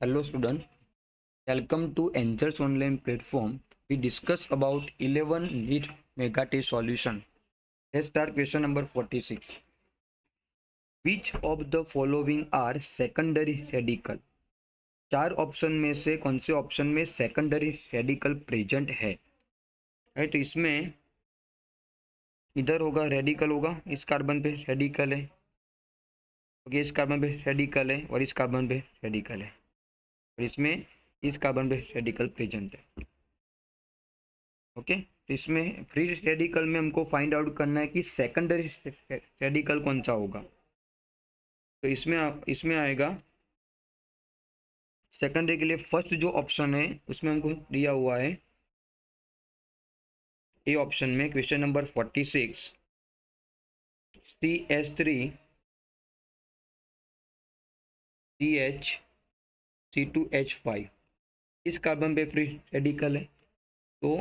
Hello student, welcome to Answers Online platform. We discuss about 11 NEET mega test solution. Let's start question number 46. Which of the following are secondary radical? चार option में से कौन से option में secondary radical present है? Right, तो इसमें इधर होगा रेडिकल होगा, इस कार्बन पे रेडिकल है, ओके, इस कार्बन पे रेडिकल है और इस कार्बन पे रेडिकल है और इसमें इस कार्बन पे रेडिकल प्रेजेंट है। ओके, तो इसमें फ्री रेडिकल में हमको फाइंड आउट करना है कि सेकेंडरी रेडिकल कौन सा होगा। तो इसमें आएगा सेकेंडरी के लिए फर्स्ट जो ऑप्शन है उसमें हमको दिया हुआ है ए ऑप्शन में question number 46 CH3 CH C2H5 इस कार्बन पे फ्री रेडिकल है। तो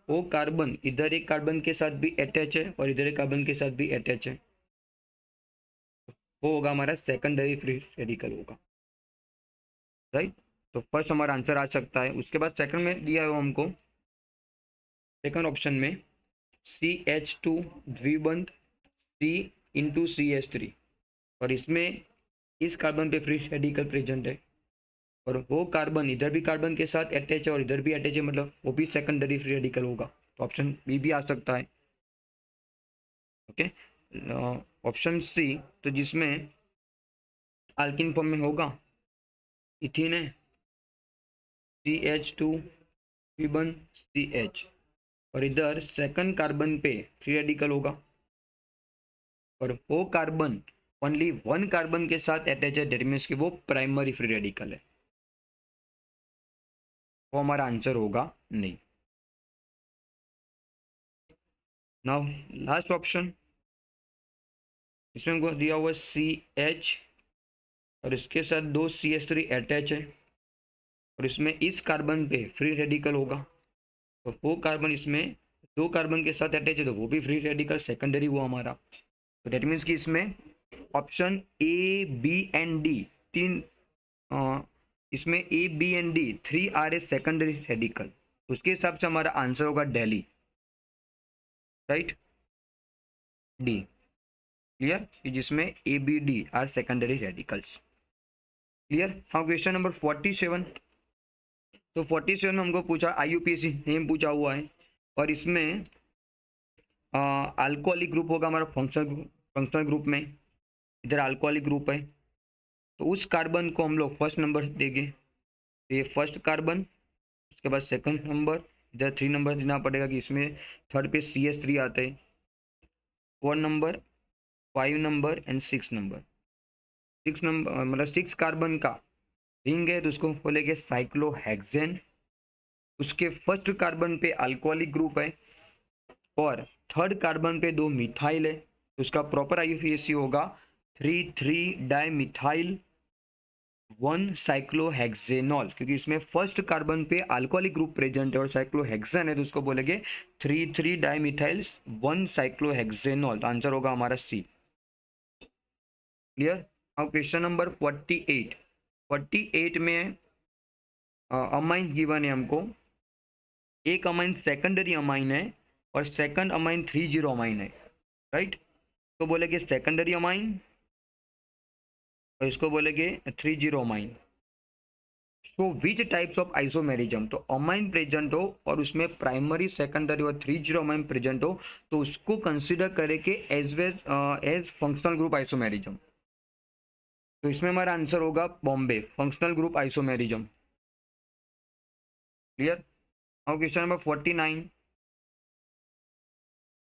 वो कार्बन इधर एक कार्बन के साथ भी अटैच है और इधर एक कार्बन के साथ भी अटैच है, वो होगा हमारा सेकेंडरी फ्री रेडिकल होगा। राइट, तो फर्स्ट हमारा आंसर आ सकता है। उसके बाद सेकंड में दिया है हमको, सेकंड ऑप्शन में CH2 द्विबंध C/CH3 और इसमें इस कार्बन पे फ्री रेडिकल प्रेजेंट है और वो कार्बन इधर भी कार्बन के साथ अटैच है और इधर भी अटैच है, मतलब वो भी सेकेंडरी फ्री रेडिकल होगा। तो ऑप्शन बी भी आ सकता है। ओके, ऑप्शन सी तो जिसमें अल्किन फॉर्म में होगा, इथीन है, CH2 द्विबंध CH और इधर सेकंड कार्बन पे फ्री रेडिकल होगा और वो कार्बन ओनली वन कार्बन के साथ अटैच है, दैट मीन्स कि वो प्राइमरी फ्री रेडिकल है, वो हमारा आंसर होगा नहीं। नाउ लास्ट ऑप्शन, इसमें हमको दिया हुआ CH और इसके साथ दो CH3 अटैच है और इसमें इस कार्बन पे फ्री रेडिकल होगा। तो वो कार्बन इसमें दो कार्बन के साथ अटैच है तो वो भी फ्री रेडिकल सेकेंडरी हुआ हमारा। तो दैट मीन्स कि इसमें option A B and D तीन, इसमें A B and D 3 are a secondary radical. उसके हिसाब से हमारा आंसर होगा दिल्ली। राइट, डी क्लियर, जिसमें A B D are secondary radicals. Clear. हाँ, क्वेश्चन नंबर 47। तो 47 हमको पूछा, IUPAC नेम पूछा हुआ है और इसमें अल्कोहलिक ग्रुप होगा हमारा फंक्शनल ग्रुप में, इधर अल्कोहलिक ग्रुप है तो उस कार्बन को हम लोग फर्स्ट नंबर देंगे। तो ये फर्स्ट कार्बन, उसके बाद सेकंड नंबर, इधर 3 नंबर देना पड़ेगा कि इसमें थर्ड पे CH3 आता है, 4 number, 5 number and 6 number. 6 number मतलब 6 कार्बन का रिंग है तो उसको बोलेंगे साइक्लोहेक्सेन। उसके फर्स्ट कार्बन पे अल्कोहलिक ग्रुप है और थर्ड कार्बन पे दो मिथाइल है तो उसका प्रॉपर IUPAC होगा 3,3 डाइमिथाइल 1 साइक्लोहेक्सेनॉल, क्योंकि इसमें फर्स्ट कार्बन पे अल्कोहलिक ग्रुप प्रेजेंट है और साइक्लोहेक्सेन है तो उसको बोलेंगे 3,3 डाइमिथाइल 1 साइक्लोहेक्सेनॉल। तो आंसर होगा हमारा C। क्लियर। अब क्वेश्चन नंबर 48 में अमाइन गिवन है हमको, एक अमाइन सेकेंडरी अमाइन है और सेकंड अमाइन 3,0 अमाइन है। राइट, तो बोलेंगे सेकेंडरी अमाइन और इसको बोलेंगे 3,0 amine. So which types of isomerism, तो अमाइन प्रेजेंट हो और उसमें प्राइमरी सेकेंडरी और 3,0 अमाइन प्रेजेंट हो तो उसको कंसिडर करेंगे एज फंक्शनल ग्रुप आइसोमेरिज्म। तो इसमें हमारा आंसर होगा Bombay functional group isomerism. Clear. अब क्वेश्चन नंबर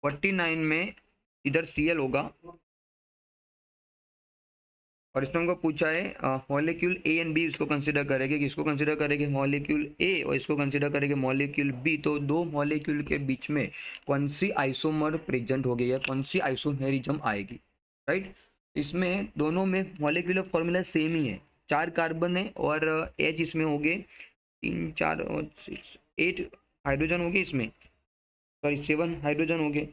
49 में इधर Cl होगा और इसमें हमको पूछा है मॉलिक्यूल A एंड B, इसको कंसिडर करेंगे, इसको कंसिडर करेंगे मॉलिक्यूल A और इसको कंसिडर करेंगे मॉलिक्यूल B। तो दो मॉलिक्यूल के बीच में कौन सी आइसोमर प्रेजेंट हो गई है, कौन सी आइसोमेरिज्म आएगी। राइट, इसमें दोनों में मॉलिक्यूलर फॉर्मूला सेम ही है, 4 कार्बन है और H इसमें हो गए 3 4 और 6 8 हाइड्रोजन हो गए, इसमें सॉरी 7 हाइड्रोजन हो गए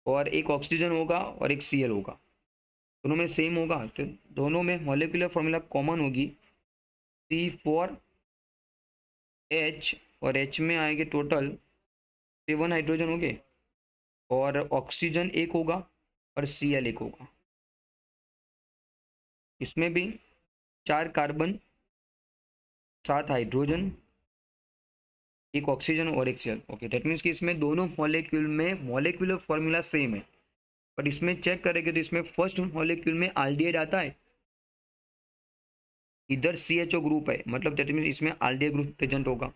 और एक ऑक्सीजन होगा और एक Cl होगा। दोनों में सेम होगा तो दोनों में मॉलिक्यूलर फॉर्मूला कॉमन होगी, C4H, और H में आएंगे टोटल 7 हाइड्रोजन हो गए, और ऑक्सीजन एक होगा और Cl एक होगा। इसमें भी 4 कार्बन, 7 हाइड्रोजन, एक ऑक्सीजन और एक Cl। ओके, दैट मीन्स कि इसमें दोनों मॉलिक्यूल में मॉलिक्यूलर फॉर्मूला सेम है, पर इसमें चेक करेंगे तो इसमें फर्स्ट मॉलिक्यूल में एल्डिहाइड आता है, इधर CHO ग्रुप है, मतलब दैट मीन्स इसमें एल्डिहाइड ग्रुप प्रेजेंट होगा।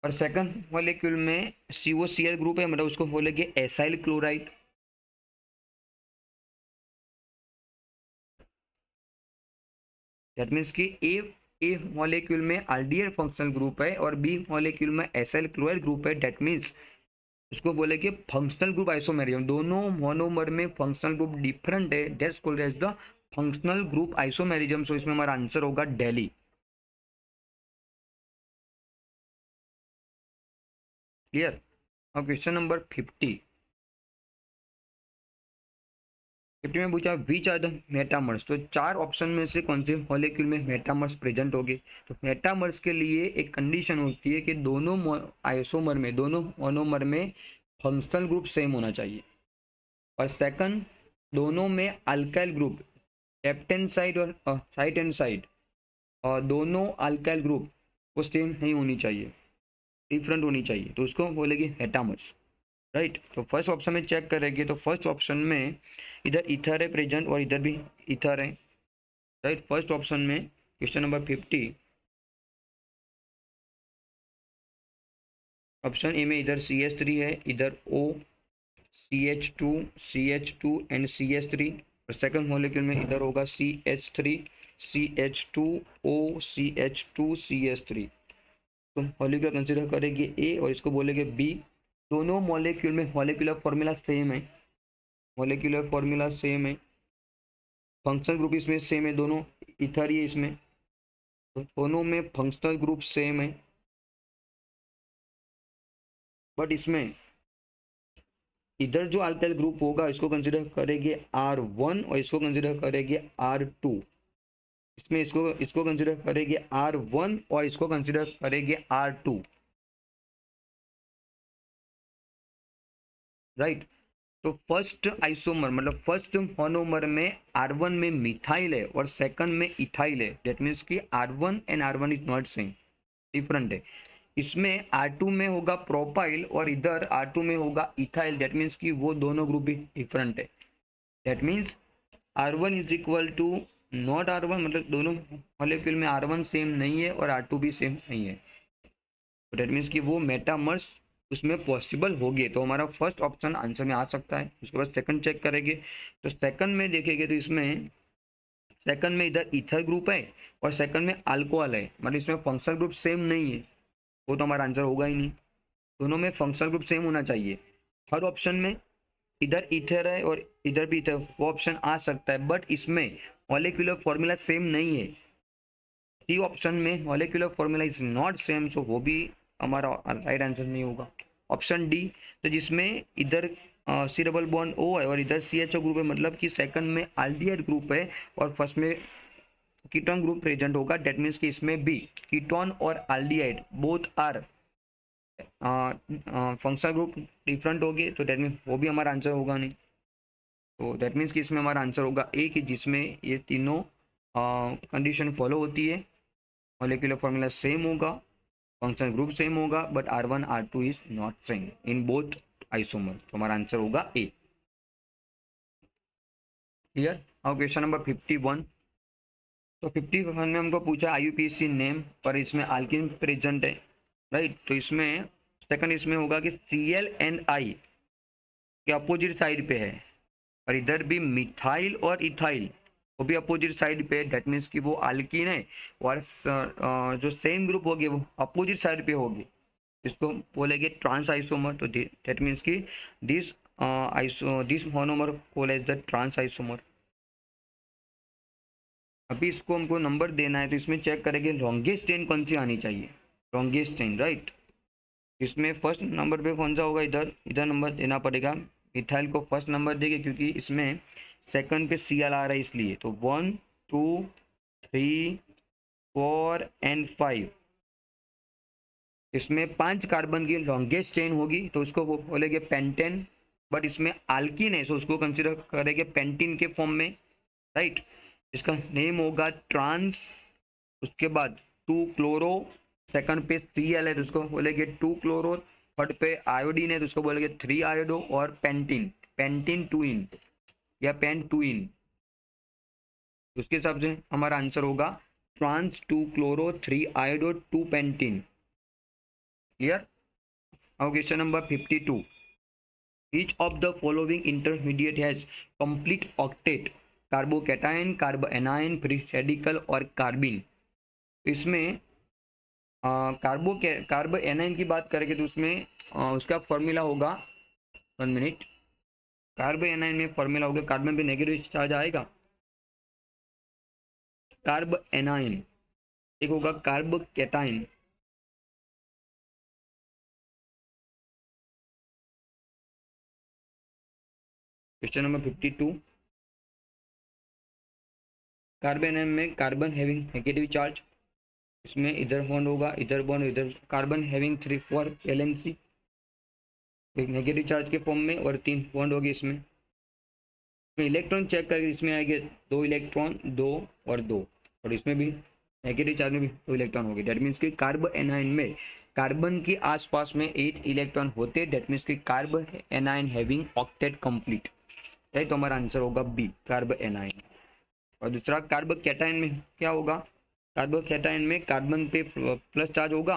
और सेकंड मॉलिक्यूल में COCl ग्रुप है, मतलब उसको बोलेंगे एसाइल क्लोराइड। दैट मीन्स कि ए मॉलिक्यूल में एल्डिहाइड फंक्शनल ग्रुप है और बी मॉलिक्यूल में एसाइल क्लोराइड ग्रुप है। दैट मीन्स उसको बोलेंगे फंक्शनल ग्रुप आइसोमेरिज्म, दोनों मोनोमर में फंक्शनल ग्रुप डिफरेंट है, that's called as the functional group isomerism. So इसमें हमारा आंसर होगा दिल्ली। क्लियर। अब क्वेश्चन नंबर 50 में पूछा विच आर द मेटामर्स। तो 4 ऑप्शन में से कौन से मॉलिक्यूल में मेटामर्स प्रेजेंट होंगे। तो मेटामर्स के लिए एक कंडीशन होती है कि दोनों आइसोमर में, दोनों मोनोमर में फंक्शनल ग्रुप सेम होना चाहिए। और सेकंड, दोनों में alkyl group left hand side और राइट हैंड साइड, और दोनों अल्काइल ग्रुप वो सेम नहीं होनी चाहिए, डिफरेंट होनी चाहिए, तो उसको बोलेगी मेटामर्स। राइट। तो फर्स्ट ऑप्शन में चेक करेंगे तो फर्स्ट ऑप्शन में इधर इथर है प्रेजेंट और इधर भी इथर है। राइट, फर्स्ट ऑप्शन में क्वेश्चन नंबर 50 ऑप्शन ए में इधर CH3 है, इधर O, CH2, CH2 and CH3। और सेकंड मॉलिक्यूल में इधर होगा CH3, CH2O, CH2, CH3। तो मॉलिक्यूल कंसिडर करेंगे ए और इसको बोलेंगे बी। दोनों मॉलिक्यूल में मॉलिक्यूलर फॉर्मूला सेम है, मॉलिक्यूलर फॉर्मूला सेम है, फंक्शनल ग्रुप इसमें सेम है, दोनों इथर ही है इसमें, तो दोनों में फंक्शनल ग्रुप सेम है। बट इसमें इधर जो अल्काइल ग्रुप होगा इसको कंसिडर करेंगे R1 और इसको कंसिडर करेंगे R2। इसमें इसको इसको कंसिडर करेंगे R1 और इसको कंसिडर करेंगे R2। राइट। तो फर्स्ट आइसोमर मतलब फर्स्ट मोनोमर में R1 में मिथाइल है और सेकंड में इथाइल है। दैट मीन्स कि R1 and R1 is not same, different है। इसमें R2 में होगा प्रोपाइल और इधर R2 में होगा इथाइल। दैट मीन्स कि वो दोनों ग्रुप भी डिफरेंट है। That means R1 is equal to not R1, मतलब दोनों मॉलिक्यूल में R1 सेम नहीं है और R2 भी सेम नहीं है। तो दैट मीन्स कि वो मेटामर्स उसमें पॉसिबल होगी। तो हमारा फर्स्ट ऑप्शन आंसर में आ सकता है। उसके बाद सेकंड चेक करेंगे तो सेकंड में देखेंगे तो इसमें सेकंड में इधर ईथर ग्रुप है और सेकंड में अल्कोहल है, मतलब इसमें फंक्शनल ग्रुप सेम नहीं है, वो तो हमारा आंसर होगा ही नहीं। दोनों में फंक्शनल ग्रुप सेम होना चाहिए। थर्ड ऑप्शन में इधर ईथर है और इधर भी ईथर, वो ऑप्शन आ सकता है, बट इसमें मॉलिक्यूलर फॉर्मूला सेम नहीं है। सी ऑप्शन में molecular formula is not same, so वो भी हमारा राइट आंसर नहीं होगा। ऑप्शन डी, तो जिसमें इधर सी डबल बॉन्ड ओ है और इधर CHO ग्रुप है, मतलब कि सेकंड में एल्डिहाइड ग्रुप है और फर्स्ट में कीटोन ग्रुप प्रेजेंट होगा। दैट मीन्स कि इसमें भी कीटोन और aldehyde both are functional group different होगी, तो दैट मीन्स वो भी हमारा आंसर होगा नहीं। तो दैट मीन्स कि इसमें हमारा आंसर होगा ए, कि जिसमें ये तीनों कंडीशन फॉलो होती है, मॉलिक्यूलर फॉर्मूला सेम होगा, फंक्शनल ग्रुप सेम होगा, but R1 R2 is not same in both isomer. तो हमारा आंसर होगा ए। क्लियर। अब क्वेश्चन नंबर 51। तो 51 में हमको पूछा IUPAC नेम, पर इसमें आल्किन प्रेजेंट है। राइट, तो इसमें सेकंड इसमें होगा कि Cl एंड I के अपोजिट साइड पे है, और इधर भी मिथाइल और इथाइल वो भी अपोजिट साइड पे। दैट मीन्स कि वो आल्कीन है और जो सेम ग्रुप होगी वो अपोजिट साइड पे होगी, इसको बोलेंगे ट्रांस आइसोमर। तो दैट मीन्स कि this monomer called as the trans isomer. अभी इसको हमको नंबर देना है, तो इसमें चेक करेंगे लॉन्गेस्ट चेन कौन सी आनी चाहिए, लॉन्गेस्ट चेन। राइट, इसमें फर्स्ट नंबर पे कौन सा होगा, इधर इधर नंबर देना पड़ेगा मिथाइल को फर्स्ट नंबर देंगे क्योंकि इसमें सेकंड पे Cl आ रहा है इसलिए। तो 1 2 3 4 एंड 5, इसमें 5 कार्बन की लॉन्गेस्ट चेन होगी तो उसको वो बोलेंगे पेंटेन। बट इसमें आल्किन है तो उसको कंसिडर करेंगे पेंटीन के फॉर्म में, राइट। इसका नेम होगा ट्रांस। उसके बाद 2 क्लोरो, सेकंड पे Cl है तो उसको बोलेंगे 2 क्लोरो, थर्ड पे आयोडीन है तो उसको बोलेंगे 3 आयोडो, और पेंटीन, पेंटीन 2 इन या पेन 2 इन। उसके हिसाब से हमारा आंसर होगा trans 2 chloro 3 iodo 2 pentene. Clear. Now question number 52, each of the following intermediate has complete octet, carbocation, carbanion, free radical और कार्बिन। इसमें कार्बोएनाइन की बात करेंगे तो उसमें उसका फॉर्मूला होगा, 1 मिनट, कार्बोएनाइन में फॉर्मूला होगा, कार्बन पे नेगेटिव चार्ज आएगा, कार्बोएनाइन, एक होगा कार्बोकेटाइन। क्वेश्चन नंबर 52, कार्बोएनाइन में कार्बन हैविंग नेगेटिव चार्ज, इसमें इधर बॉन्ड होगा, इधर बॉन्ड, इधर कार्बन हैविंग 3 4 वैलेंसी, एक नेगेटिव चार्ज के फॉर्म में, और 3 बॉन्ड होगी इसमें। इलेक्ट्रॉन चेक करके इसमें आएंगे 2 इलेक्ट्रॉन, 2 और 2, और इसमें भी नेगेटिव चार्ज में भी 2 इलेक्ट्रॉन होगी। डेट मीन्स कि कार्बोएनाइन में कार्बन के आसपास में 8 इलेक्ट्रॉन होते, डेट मीन्स कि कार्बोएनाइन हैविंग ऑक्टेट कंप्लीट, राइट। तो हमारा आंसर होगा बी, कार्बोएनाइन। और दूसरा कार्बोकेटाइन में क्या होगा, कार्बोकेटाइन में कार्बन पे प्लस चार्ज होगा,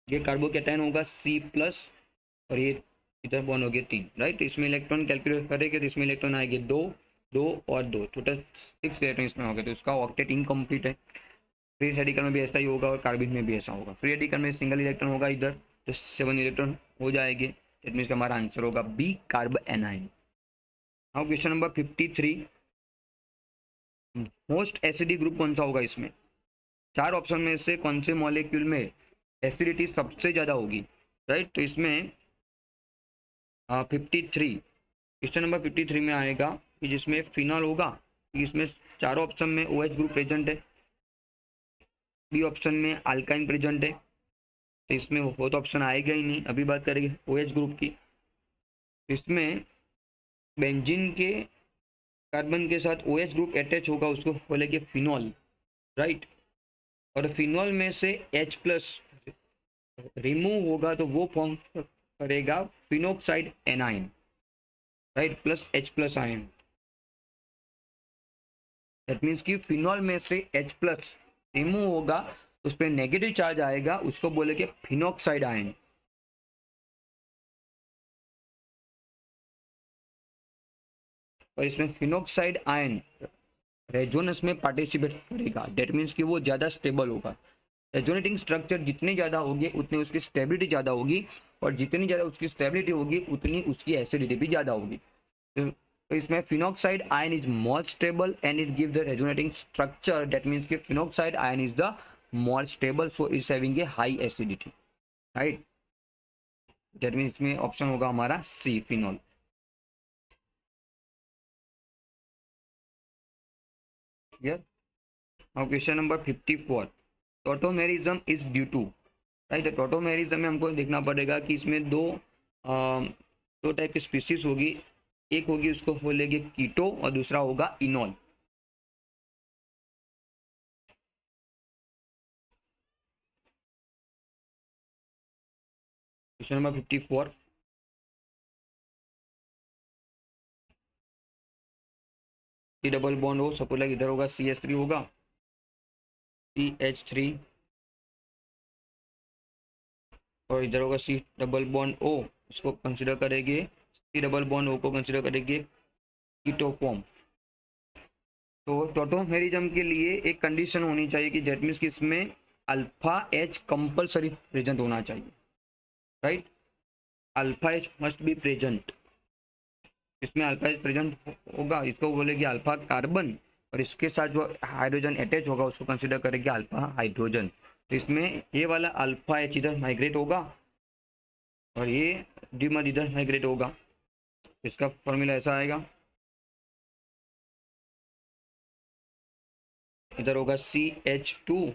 ये कार्बोकेटाइन होगा C+, और ये इधर बॉन्ड हो गया 3, राइट। तो इसमें इलेक्ट्रॉन कैलकुलेट करेंगे तो इसमें इलेक्ट्रॉन आएंगे 2 2 और 2, टोटल 6 इलेक्ट्रॉन इसमें हो गए, तो इसका ऑक्टेट इनकम्प्लीट है। फ्री रेडिकल में भी ऐसा ही होगा और कार्बिन में भी ऐसा होगा। फ्री रेडिकल में सिंगल इलेक्ट्रॉन होगा इधर, तो 7 इलेक्ट्रॉन हो जाएंगे, दैट मीन्स हमारा आंसर होगा B, carbanion. Now question number 53, most acidic group कौन सा होगा, इसमें 4 ऑप्शन में से कौन से मॉलिक्यूल में एसिडिटी सबसे ज़्यादा होगी, राइट। तो इसमें 53, क्वेश्चन नंबर 53 में आएगा कि जिसमें फिनॉल होगा, इसमें चारों ऑप्शन में OH ग्रुप प्रेजेंट है, बी ऑप्शन में अल्काइन प्रेजेंट है, तो इसमें वो तो ऑप्शन आएगा ही नहीं। अभी बात करेंगे OH ग्रुप की, इसमें बेंजीन के कार्बन के साथ OH ग्रुप अटैच होगा, उसको बोलेंगे फिनॉल, राइट। और फिनॉल में से H+ रिमूव होगा तो वो फॉर्म करेगा phenoxide A9, right, plus H+ ion. That means कि फिनॉल में से H+ रिमूव होगा, उस पर नेगेटिव चार्ज आएगा, उसको बोलेंगे फिनोक्साइड आयन। और इसमें फिनोक्साइड आयन रेजोनेंस में पार्टिसिपेट करेगा, दैट मीन्स कि वो ज़्यादा स्टेबल होगा। रेजोनेटिंग स्ट्रक्चर जितने ज़्यादा होगी उतनी उसकी स्टेबिलिटी ज़्यादा होगी, और जितनी ज़्यादा उसकी स्टेबिलिटी होगी उतनी उसकी एसिडिटी भी ज़्यादा होगी। तो इसमें phenoxide ion is more stable and it give the resonating structure, that means कि phenoxide ion is the more stable, so is having a high acidity, right. That means में ऑप्शन होगा हमारा C, phenol. Clear. Now question number 54, tautomerism is due to, right. Tautomerism में हमको देखना पड़ेगा कि इसमें दो टाइप की स्पीसीज होगी, एक होगी उसको बोलेंगे कीटो और दूसरा होगा enol. Question number 54, C double bond हो, सपोज लाइक इधर होगा CH3 होगा, CH3, और इधर होगा C डबल बॉन्ड O, इसको कंसिडर करेंगे, C डबल बॉन्ड O को कंसिडर करेंगे कीटो फॉर्म। तो टोटोमेरिज्म के लिए एक कंडीशन होनी चाहिए कि दैट मीन्स कि इसमें अल्फा H कंपल्सरी प्रेजेंट होना चाहिए, right. Alpha H must be present, इसमें अल्फा H प्रेजेंट होगा, इसको बोलेंगे अल्फा कार्बन, और इसके साथ जो हाइड्रोजन अटैच होगा उसको कंसिडर करेंगे अल्फा हाइड्रोजन। तो इसमें ये वाला अल्फा H इधर माइग्रेट होगा, और ये डी मत इधर माइग्रेट होगा, इसका फॉर्मूला ऐसा आएगा, इधर होगा CH2,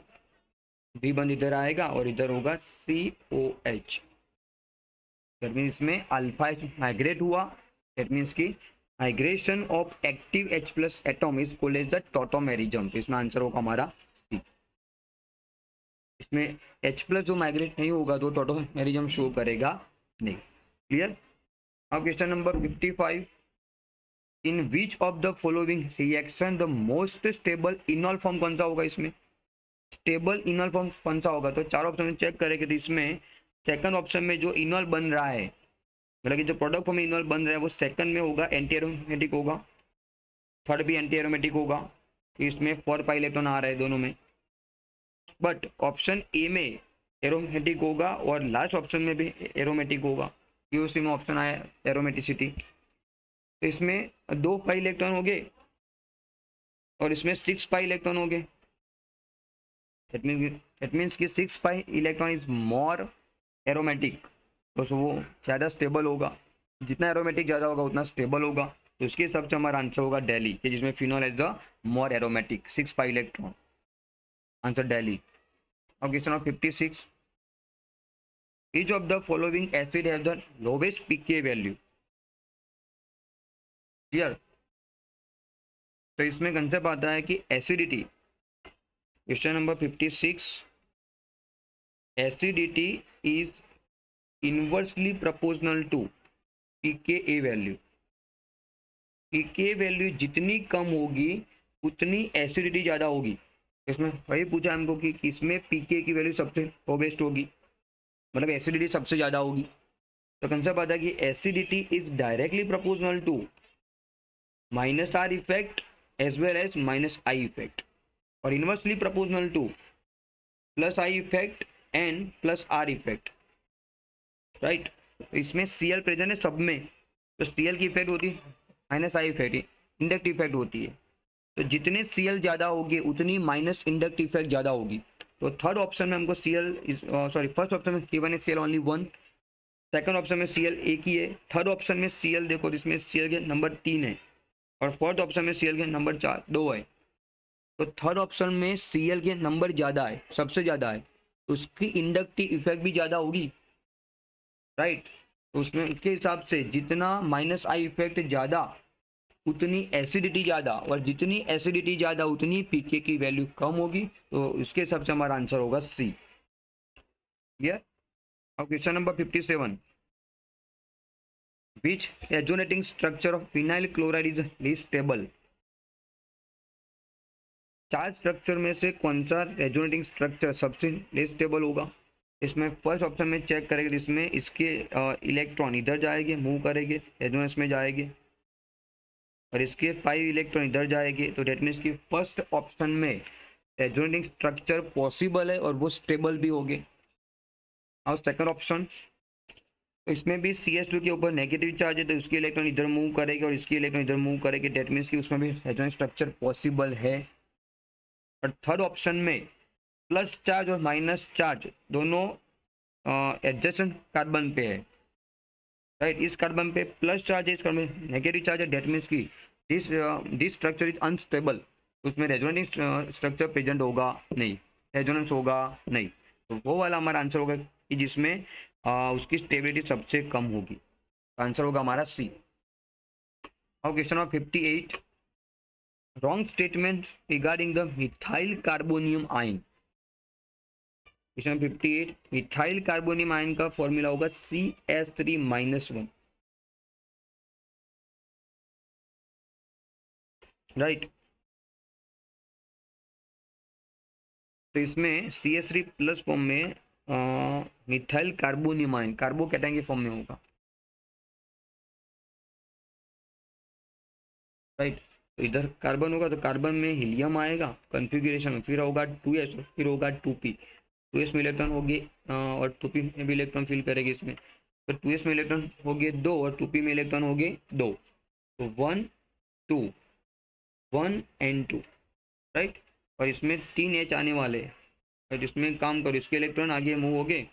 डी बंद इधर आएगा और इधर होगा COH। दैट मीन्स इसमें अल्फा माइग्रेट हुआ, दैट मीन्स की migration of active H plus atom is called as the tautomerism. तो इसमें आंसर होगा हमारा सी। इसमें H प्लस जो माइग्रेट नहीं होगा तो टॉटोमेरिज्म शो करेगा नहीं। क्लियर। अब question number 55, in which of the following reaction the most stable इनॉल form कौन सा होगा? इसमें स्टेबल इनॉल फॉर्म कौन सा होगा? तो चार ऑप्शन में चेक करेंगे तो इसमें सेकंड ऑप्शन में जो इनॉल बन रहा है, मतलब कि जो प्रोडक्ट फॉर्म में इनॉल बन रहा है वो सेकंड में होगा एंटी एरोमेटिक होगा, थर्ड भी एंटी एरोमेटिक होगा, तो इसमें 4 पाई इलेक्ट्रॉन आ रहा है दोनों में। बट ऑप्शन ए में एरोमेटिक होगा और लास्ट ऑप्शन में भी एरोमेटिक होगा, यूसी में ऑप्शन आया एरोमेटिसिटी। तो इसमें 2 पाई इलेक्ट्रॉन हो गए और इसमें 6 पाई इलेक्ट्रॉन हो गए। दैट मीन्स कि 6 pi electron is more aromatic, तो वो ज़्यादा स्टेबल होगा। जितना एरोमेटिक ज़्यादा होगा उतना स्टेबल होगा, तो उसके हिसाब से हमारा आंसर होगा डेली, कि जिसमें phenol is the more aromatic, 6 pi electron, answer Delhi. अब question number 56, each of the following acid have the lowest pK value? Clear. तो इसमें कंसेप्ट आता है कि acidity, question number 56, acidity is inversely proportional to pKa value. pK value जितनी कम होगी उतनी एसिडिटी ज़्यादा होगी। इसमें वही पूछा हमको कि किसमें pK की वैल्यू सबसे लोवेस्ट होगी, मतलब एसिडिटी सबसे ज़्यादा होगी। तो कंसेप्ट आता है कि acidity is directly proportional to -R effect as well as -I effect, और inversely proportional to +I effect and +R effect, right. इसमें Cl प्रेजेंट है सब में, तो Cl की इफेक्ट होती है -I इफेक्ट, इंडक्टिव इफेक्ट होती है। तो जितने Cl ज़्यादा होगी उतनी माइनस इंडक्टिव इफेक्ट ज़्यादा होगी। तो थर्ड ऑप्शन में हमको फर्स्ट ऑप्शन में गिवन है Cl ओनली 1, सेकंड ऑप्शन में Cl एक ही है, थर्ड ऑप्शन में Cl देखो इसमें Cl के नंबर 3 है, और फोर्थ ऑप्शन में Cl के नंबर 2 है। तो थर्ड ऑप्शन में Cl के नंबर ज़्यादा है, सबसे ज़्यादा है, तो उसकी इंडक्टिव इफेक्ट भी ज़्यादा होगी, राइट। तो उसमें उसके हिसाब से जितना -I इफेक्ट ज़्यादा उतनी एसिडिटी ज़्यादा, और जितनी एसिडिटी ज़्यादा उतनी pK की वैल्यू कम होगी। तो उसके हिसाब से हमारा आंसर होगा सी। क्लियर। अब question number 57, which resonating structure of phenyl chloride is least stable? चार स्ट्रक्चर में से कौन सा रेजोनेटिंग स्ट्रक्चर सबसे लेस स्टेबल होगा? इसमें फर्स्ट ऑप्शन में चेक करेंगे, इसमें इसके इलेक्ट्रॉन इधर जाएंगे, मूव करेंगे, रेजोनेंस में जाएंगे, और इसके 5 इलेक्ट्रॉन इधर जाएंगे। तो डेट मीन्स की फर्स्ट ऑप्शन में रेजोनेटिंग स्ट्रक्चर पॉसिबल है और वो स्टेबल भी होंगे। और सेकंड ऑप्शन, तो इसमें भी CH2 के ऊपर नेगेटिव चार्ज है, तो उसके इलेक्ट्रॉन इधर मूव करेंगे और इसके इलेक्ट्रॉन इधर मूव करेंगे, डेट मीन्स की उसमें भी रेजोनेंस स्ट्रक्चर पॉसिबल है। और थर्ड ऑप्शन में प्लस चार्ज और माइनस चार्ज दोनों एडजेसेंट कार्बन पे है, राइट। इस कार्बन पे प्लस चार्ज है, इस कार्बन नेगेटिव चार्ज है, डेट मीन्स की दिस स्ट्रक्चर इज अनस्टेबल, उसमें रेजोनेटिंग स्ट्रक्चर प्रेजेंट होगा नहीं, रेजोनेंस होगा नहीं। तो वो वाला हमारा आंसर होगा कि जिसमें उसकी स्टेबिलिटी सबसे कम होगी। आंसर होगा हमारा सी। और question number 58, wrong statement regarding the methyl carbonium ion. Question 58, methyl carbonium ion का फॉर्मूला होगा CS3-1, राइट। तो इसमें CS3 प्लस फॉर्म में मिथाइल कार्बोनियम आयन कार्बोकैटायन के फॉर्म में होगा, राइट। तो इधर कार्बन होगा तो कार्बन में हीलियम आएगा कॉन्फ़िगरेशन, फिर होगा 2s, फिर होगा 2p, 2s में इलेक्ट्रॉन होगी और 2p में भी इलेक्ट्रॉन फिल करेंगे इसमें, फिर 2s में इलेक्ट्रॉन हो गए 2 और 2p में इलेक्ट्रॉन हो गए 2, तो 1 2 1 एंड 2, राइट। और इसमें 3H आने वाले हैं, और जिसमें काम करो इसके इलेक्ट्रॉन आगे मूव हो गए,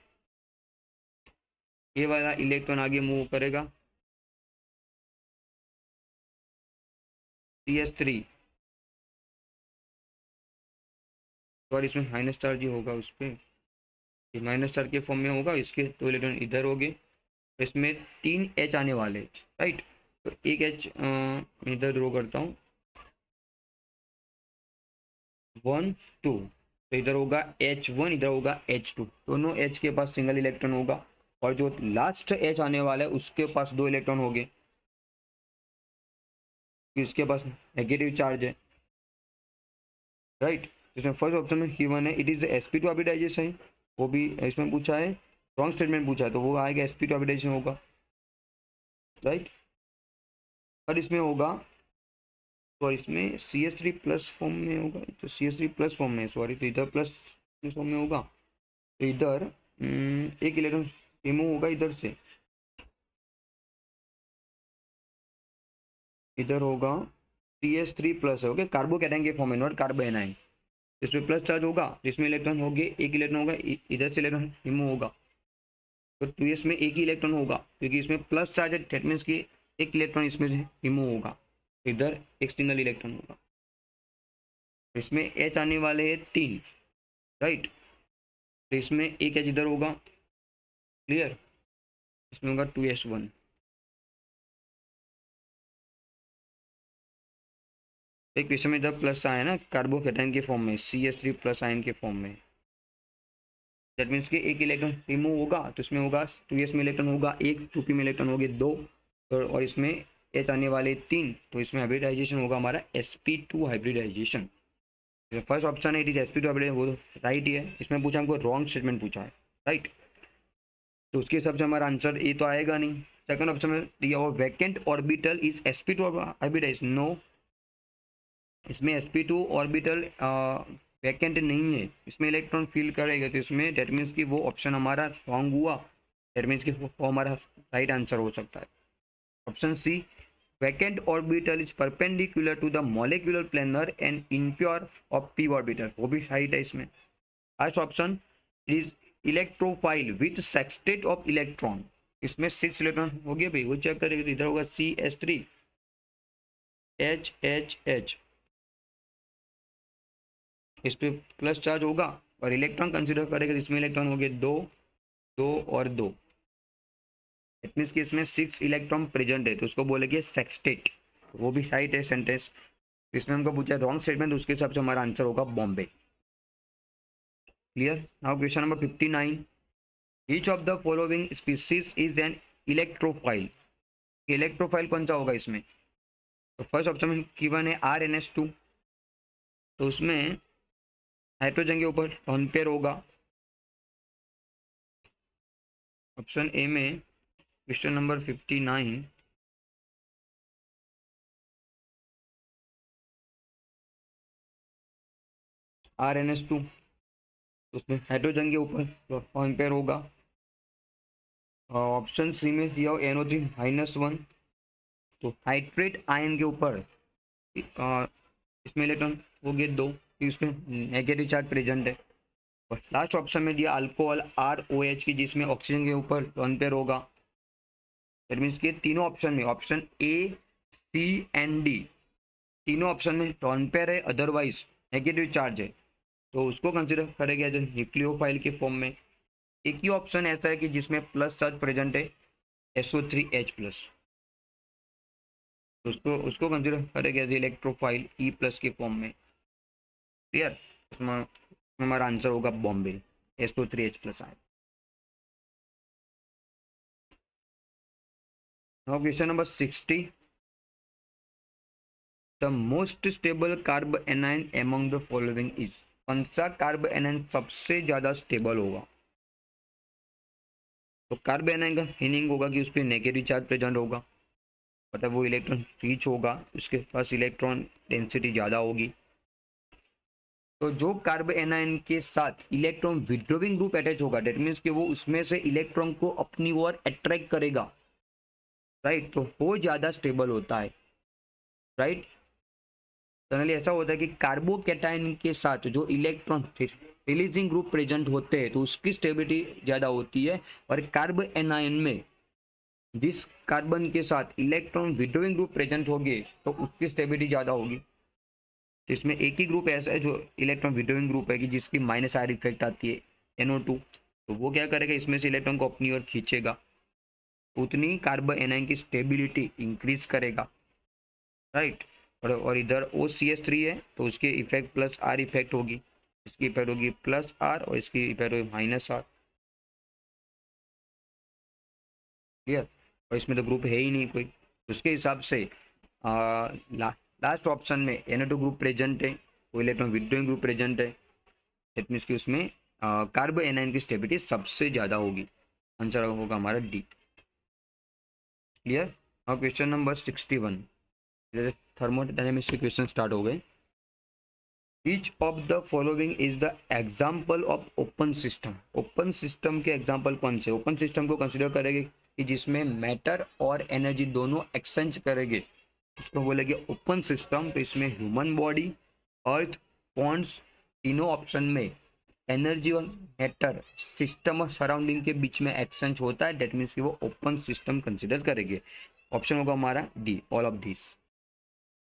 ये वाला इलेक्ट्रॉन आगे मूव करेगा CH3, और इसमें माइनस चार्ज ही होगा उस पर, ये माइनस चार्ज के फॉर्म में होगा, इसके दो इलेक्ट्रॉन इधर हो गए, तो इसमें 3 H आने वाले, राइट। तो एक H इधर ड्रॉ करता हूँ, 1 2, तो इधर होगा H1, इधर होगा H2, दोनों H के पास सिंगल इलेक्ट्रॉन होगा, और जो लास्ट H आने वाला है उसके पास 2 इलेक्ट्रॉन हो गए, इसके पास नेगेटिव चार्ज है, राइट। इसमें फर्स्ट ऑप्शन में गिवन है इट इज sp2 हाइब्रिडाइजेशन, वो भी इसमें पूछा है, रॉन्ग स्टेटमेंट पूछा है तो वो आएगा sp2 हाइब्रिडाइजेशन होगा, राइट। और इसमें होगा, तो इसमें CH3 प्लस फॉर्म में होगा, तो CH3 प्लस फॉर्म में, सॉरी, तो इधर प्लस फॉर्म में होगा, तो इधर एक इलेक्ट्रॉन रिमूव होगा इधर से, इधर होगा CH3 प्लस है, ओके, कार्बोकैटायन के फॉर्म में, नॉट कार्बोएनाइन, इसमें प्लस चार्ज होगा, जिसमें इलेक्ट्रॉन होंगे, एक इलेक्ट्रॉन होगा, इधर से इलेक्ट्रॉन रिमूव होगा, तो 2s में एक ही इलेक्ट्रॉन होगा, क्योंकि इसमें प्लस चार्ज है, दैट मीन्स कि एक इलेक्ट्रॉन इसमें से रिमूव होगा, तो इधर एक सिंगल इलेक्ट्रॉन होगा, इसमें H आने वाले हैं 3, राइट, तो इसमें एक H इधर होगा, क्लियर, इसमें होगा 2s1, एक क्वेश्चन में इधर प्लस आया ना कार्बोकेटाइन के फॉर्म में, CH3 प्लस आयन के फॉर्म में, दैट मीन्स कि एक इलेक्ट्रॉन रिमूव होगा, तो इसमें होगा 2s में इलेक्ट्रॉन होगा एक, 2p में इलेक्ट्रॉन होंगे 2, और इसमें H आने वाले 3, तो इसमें हाइब्रिडाइजेशन होगा हमारा sp2 हाइब्रिडाइजेशन, फर्स्ट ऑप्शन है इट इज sp2 हाइब्रिडाइजेशन, वो राइट ही है, इसमें पूछा हमको रॉन्ग स्टेटमेंट पूछा है, राइट, तो उसके हिसाब से हमारा आंसर ए तो आएगा नहीं। सेकंड ऑप्शन में दिया हुआ vacant orbital is sp2 hybridise, no, इसमें sp2 ऑर्बिटल वैकेंट नहीं है, इसमें इलेक्ट्रॉन फिल करेगा, तो इसमें डेट मीन्स कि वो ऑप्शन हमारा रॉन्ग हुआ, डेट मीन्स कि वो हमारा राइट आंसर हो सकता है। Option C, vacant orbital is perpendicular to the molecular planar and in pure of p orbital, वो भी राइट है इसमें। First option is electrophile with sextet of electron, इसमें 6 इलेक्ट्रॉन हो गया भाई, वो चेक करेंगे, तो इधर होगा CH3 HHH, इस पे प्लस चार्ज होगा, और इलेक्ट्रॉन कंसीडर करेगा, तो इसमें इलेक्ट्रॉन हो गए 2 2 और 2, इट मीन्स कि इसमें 6 इलेक्ट्रॉन प्रेजेंट है, तो उसको बोलेंगे सेक्सटेट, वो भी राइट है सेंटेंस। इसमें हमको पूछा है रॉन्ग स्टेटमेंट, उसके हिसाब से हमारा आंसर होगा Bombay, clear. Now question number 59, each of the following species is an electrophile, electrophile कौन सा होगा इसमें, तो फर्स्ट ऑप्शन में गिवन है RNS2, तो उसमें हाइड्रोजन के ऊपर लॉन पेयर होगा, ऑप्शन ए में क्वेश्चन नंबर 59, RNS2, उसमें हाइड्रोजन के ऊपर लॉन पेयर होगा, ऑप्शन सी में दिया हो NO3-1, तो हाइड्रेट आयन के ऊपर इसमें इलेक्ट्रॉन हो गए 2, इसमें नेगेटिव चार्ज प्रेजेंट है, और लास्ट ऑप्शन में दिया अल्कोहल ROH की, जिसमें ऑक्सीजन के ऊपर लॉन पेयर होगा, दैट मीन्स के तीनों ऑप्शन में, option A C and D, तीनों ऑप्शन में लॉन पेयर है, अदरवाइज नेगेटिव चार्ज है, तो उसको कंसिडर करेंगे एज न्यूक्लियोफाइल के फॉर्म में। एक ही ऑप्शन ऐसा है कि जिसमें प्लस चार्ज प्रेजेंट है, SO3H+, तो उसको उसको कंसिडर करेंगे एज इलेक्ट्रोफाइल E+ के फॉर्म में, क्लियर। उसमें हमारा आंसर होगा बॉम्बे, SO3H+ आए। Now question number 60, the most stable carb A9 among the following is, कौन सा कार्ब एनाइन सबसे ज्यादा स्टेबल होगा, तो कार्ब एनाइन का मीनिंग होगा कि उस पर नेगेटिव चार्ज प्रेजेंट होगा, मतलब वो इलेक्ट्रॉन रिच होगा, उसके पास इलेक्ट्रॉन डेंसिटी ज़्यादा होगी, तो जो कार्ब एनाइन के साथ इलेक्ट्रॉन विड्रॉइंग ग्रुप अटैच होगा, डेट मीन्स कि वो उसमें से इलेक्ट्रॉन को अपनी ओर अट्रैक्ट करेगा, राइट, तो वो ज़्यादा स्टेबल होता है, राइट। जनरली ऐसा होता है कि कार्बोकैटायन के साथ जो इलेक्ट्रॉन रिलीजिंग ग्रुप प्रेजेंट होते हैं तो उसकी स्टेबिलिटी ज़्यादा होती है। और कार्ब एनायन में जिस कार्बन के साथ इलेक्ट्रॉन विड्रॉइंग ग्रुप प्रेजेंट होगी तो उसकी स्टेबिलिटी ज़्यादा होगी। तो इसमें एक ही ग्रुप ऐसा है जो इलेक्ट्रॉन विड्रॉइंग ग्रुप है कि जिसकी माइनस आर इफेक्ट आती है NO2, तो वो क्या करेगा, इसमें से इलेक्ट्रॉन को अपनी ओर खींचेगा, उतनी कार्बन एनायन की स्टेबिलिटी इंक्रीज करेगा, राइट। और इधर OCH3 है तो उसकी इफेक्ट प्लस आर इफेक्ट होगी, इसकी इफेक्ट होगी प्लस आर और इसकी इफेक्ट होगी माइनस आर, क्लियर। और इसमें तो ग्रुप है ही नहीं कोई, उसके हिसाब से लास्ट ऑप्शन में NO2 ग्रुप प्रेजेंट है, वो इलेक्ट्रॉन विड्रॉइंग ग्रुप प्रेजेंट है, दैट मीन्स कि उसमें कार्बन एनायन की स्टेबिलिटी सबसे ज़्यादा होगी। आंसर होगा हमारा डी, क्लियर। और क्वेश्चन नंबर 61, थर्मोडायनेमिक्स के क्वेश्चन स्टार्ट हो गए। Each of the following is the example of open system। Open system के एग्जाम्पल कौन से। ओपन सिस्टम को कंसिडर करेंगे कि जिसमें मैटर और एनर्जी दोनों एक्सचेंज करेंगे, उसको बोलेंगे ओपन सिस्टम। तो इसमें ह्यूमन बॉडी, अर्थ, पॉन्ड्स, तीनों ऑप्शन में एनर्जी और मैटर सिस्टम और सराउंडिंग के बीच में एक्सचेंज होता है, दैट मीन्स कि वो ओपन सिस्टम कंसिडर करेंगे। ऑप्शन होगा हमारा D, all of this.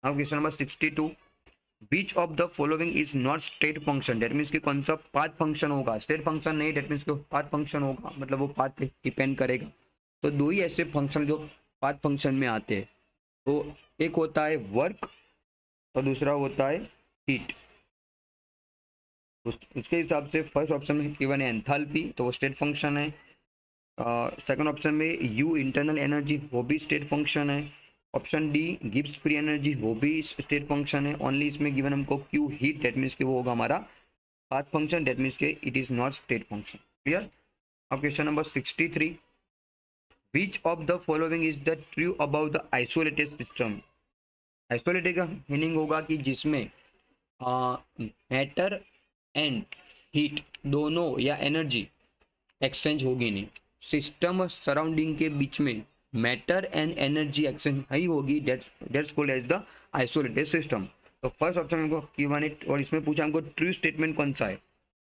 Now question number 62, which of the following is not state function. That means कि कौन सा पाथ फंक्शन होगा, स्टेट फंक्शन नहीं, डेट मीन्स कि पाथ फंक्शन होगा, मतलब वो पाथ पे डिपेंड करेगा। तो दो ही ऐसे फंक्शन जो पाथ फंक्शन में आते हैं, तो एक होता है वर्क और दूसरा होता है हीट। उसके हिसाब से फर्स्ट ऑप्शन में गिवन है एंथैल्पी, तो वो स्टेट फंक्शन है। सेकंड ऑप्शन में यू इंटरनल एनर्जी, वो भी स्टेट फंक्शन है। Option D Gibbs free energy, वो भी स्टेट फंक्शन है। ओनली इसमें गिवन हमको क्यू हीट, डेट मीन्स कि वो होगा हमारा पाथ फंक्शन, डेट मीन्स के it is not state function, clear. अब question number 63, which of the following is the true about the isolated system. Isolated का मीनिंग होगा कि जिसमें मैटर एंड हीट दोनों या एनर्जी एक्सचेंज होगी नहीं, सिस्टम और सराउंडिंग के बीच में मैटर एंड एनर्जी एक्सचेंज नहीं होगी, that's called as the isolated system. तो फर्स्ट ऑप्शन हमको गिवन इट, और इसमें पूछा हमको ट्रू स्टेटमेंट कौन सा है।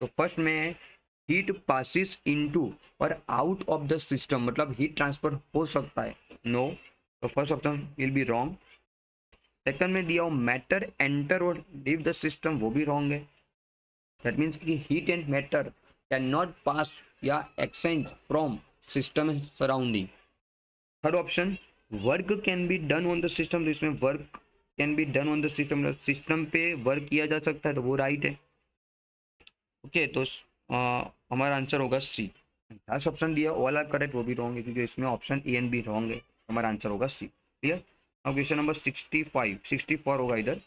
तो फर्स्ट में है हीट पासिस इनटू और आउट ऑफ द सिस्टम, मतलब हीट ट्रांसफर हो सकता है, नो। तो first option will be wrong. Second में दिया हो मैटर एंटर और लीव द सिस्टम, वो भी रॉन्ग है। दैट मीन्स कि heat and matter can not pass या exchange from system and surrounding. Third option work can be done on the system, तो इसमें work can be done on the system, system पे work किया जा सकता है, तो वो राइट है। ओके, तो हमारा आंसर होगा सी। लास्ट ऑप्शन दिया ऑल आर करेक्ट, वो भी रॉन्ग है क्योंकि इसमें option A and B wrong है। हमारा आंसर होगा सी, क्लियर। अब क्वेश्चन नंबर 65, 64 होगा इधर,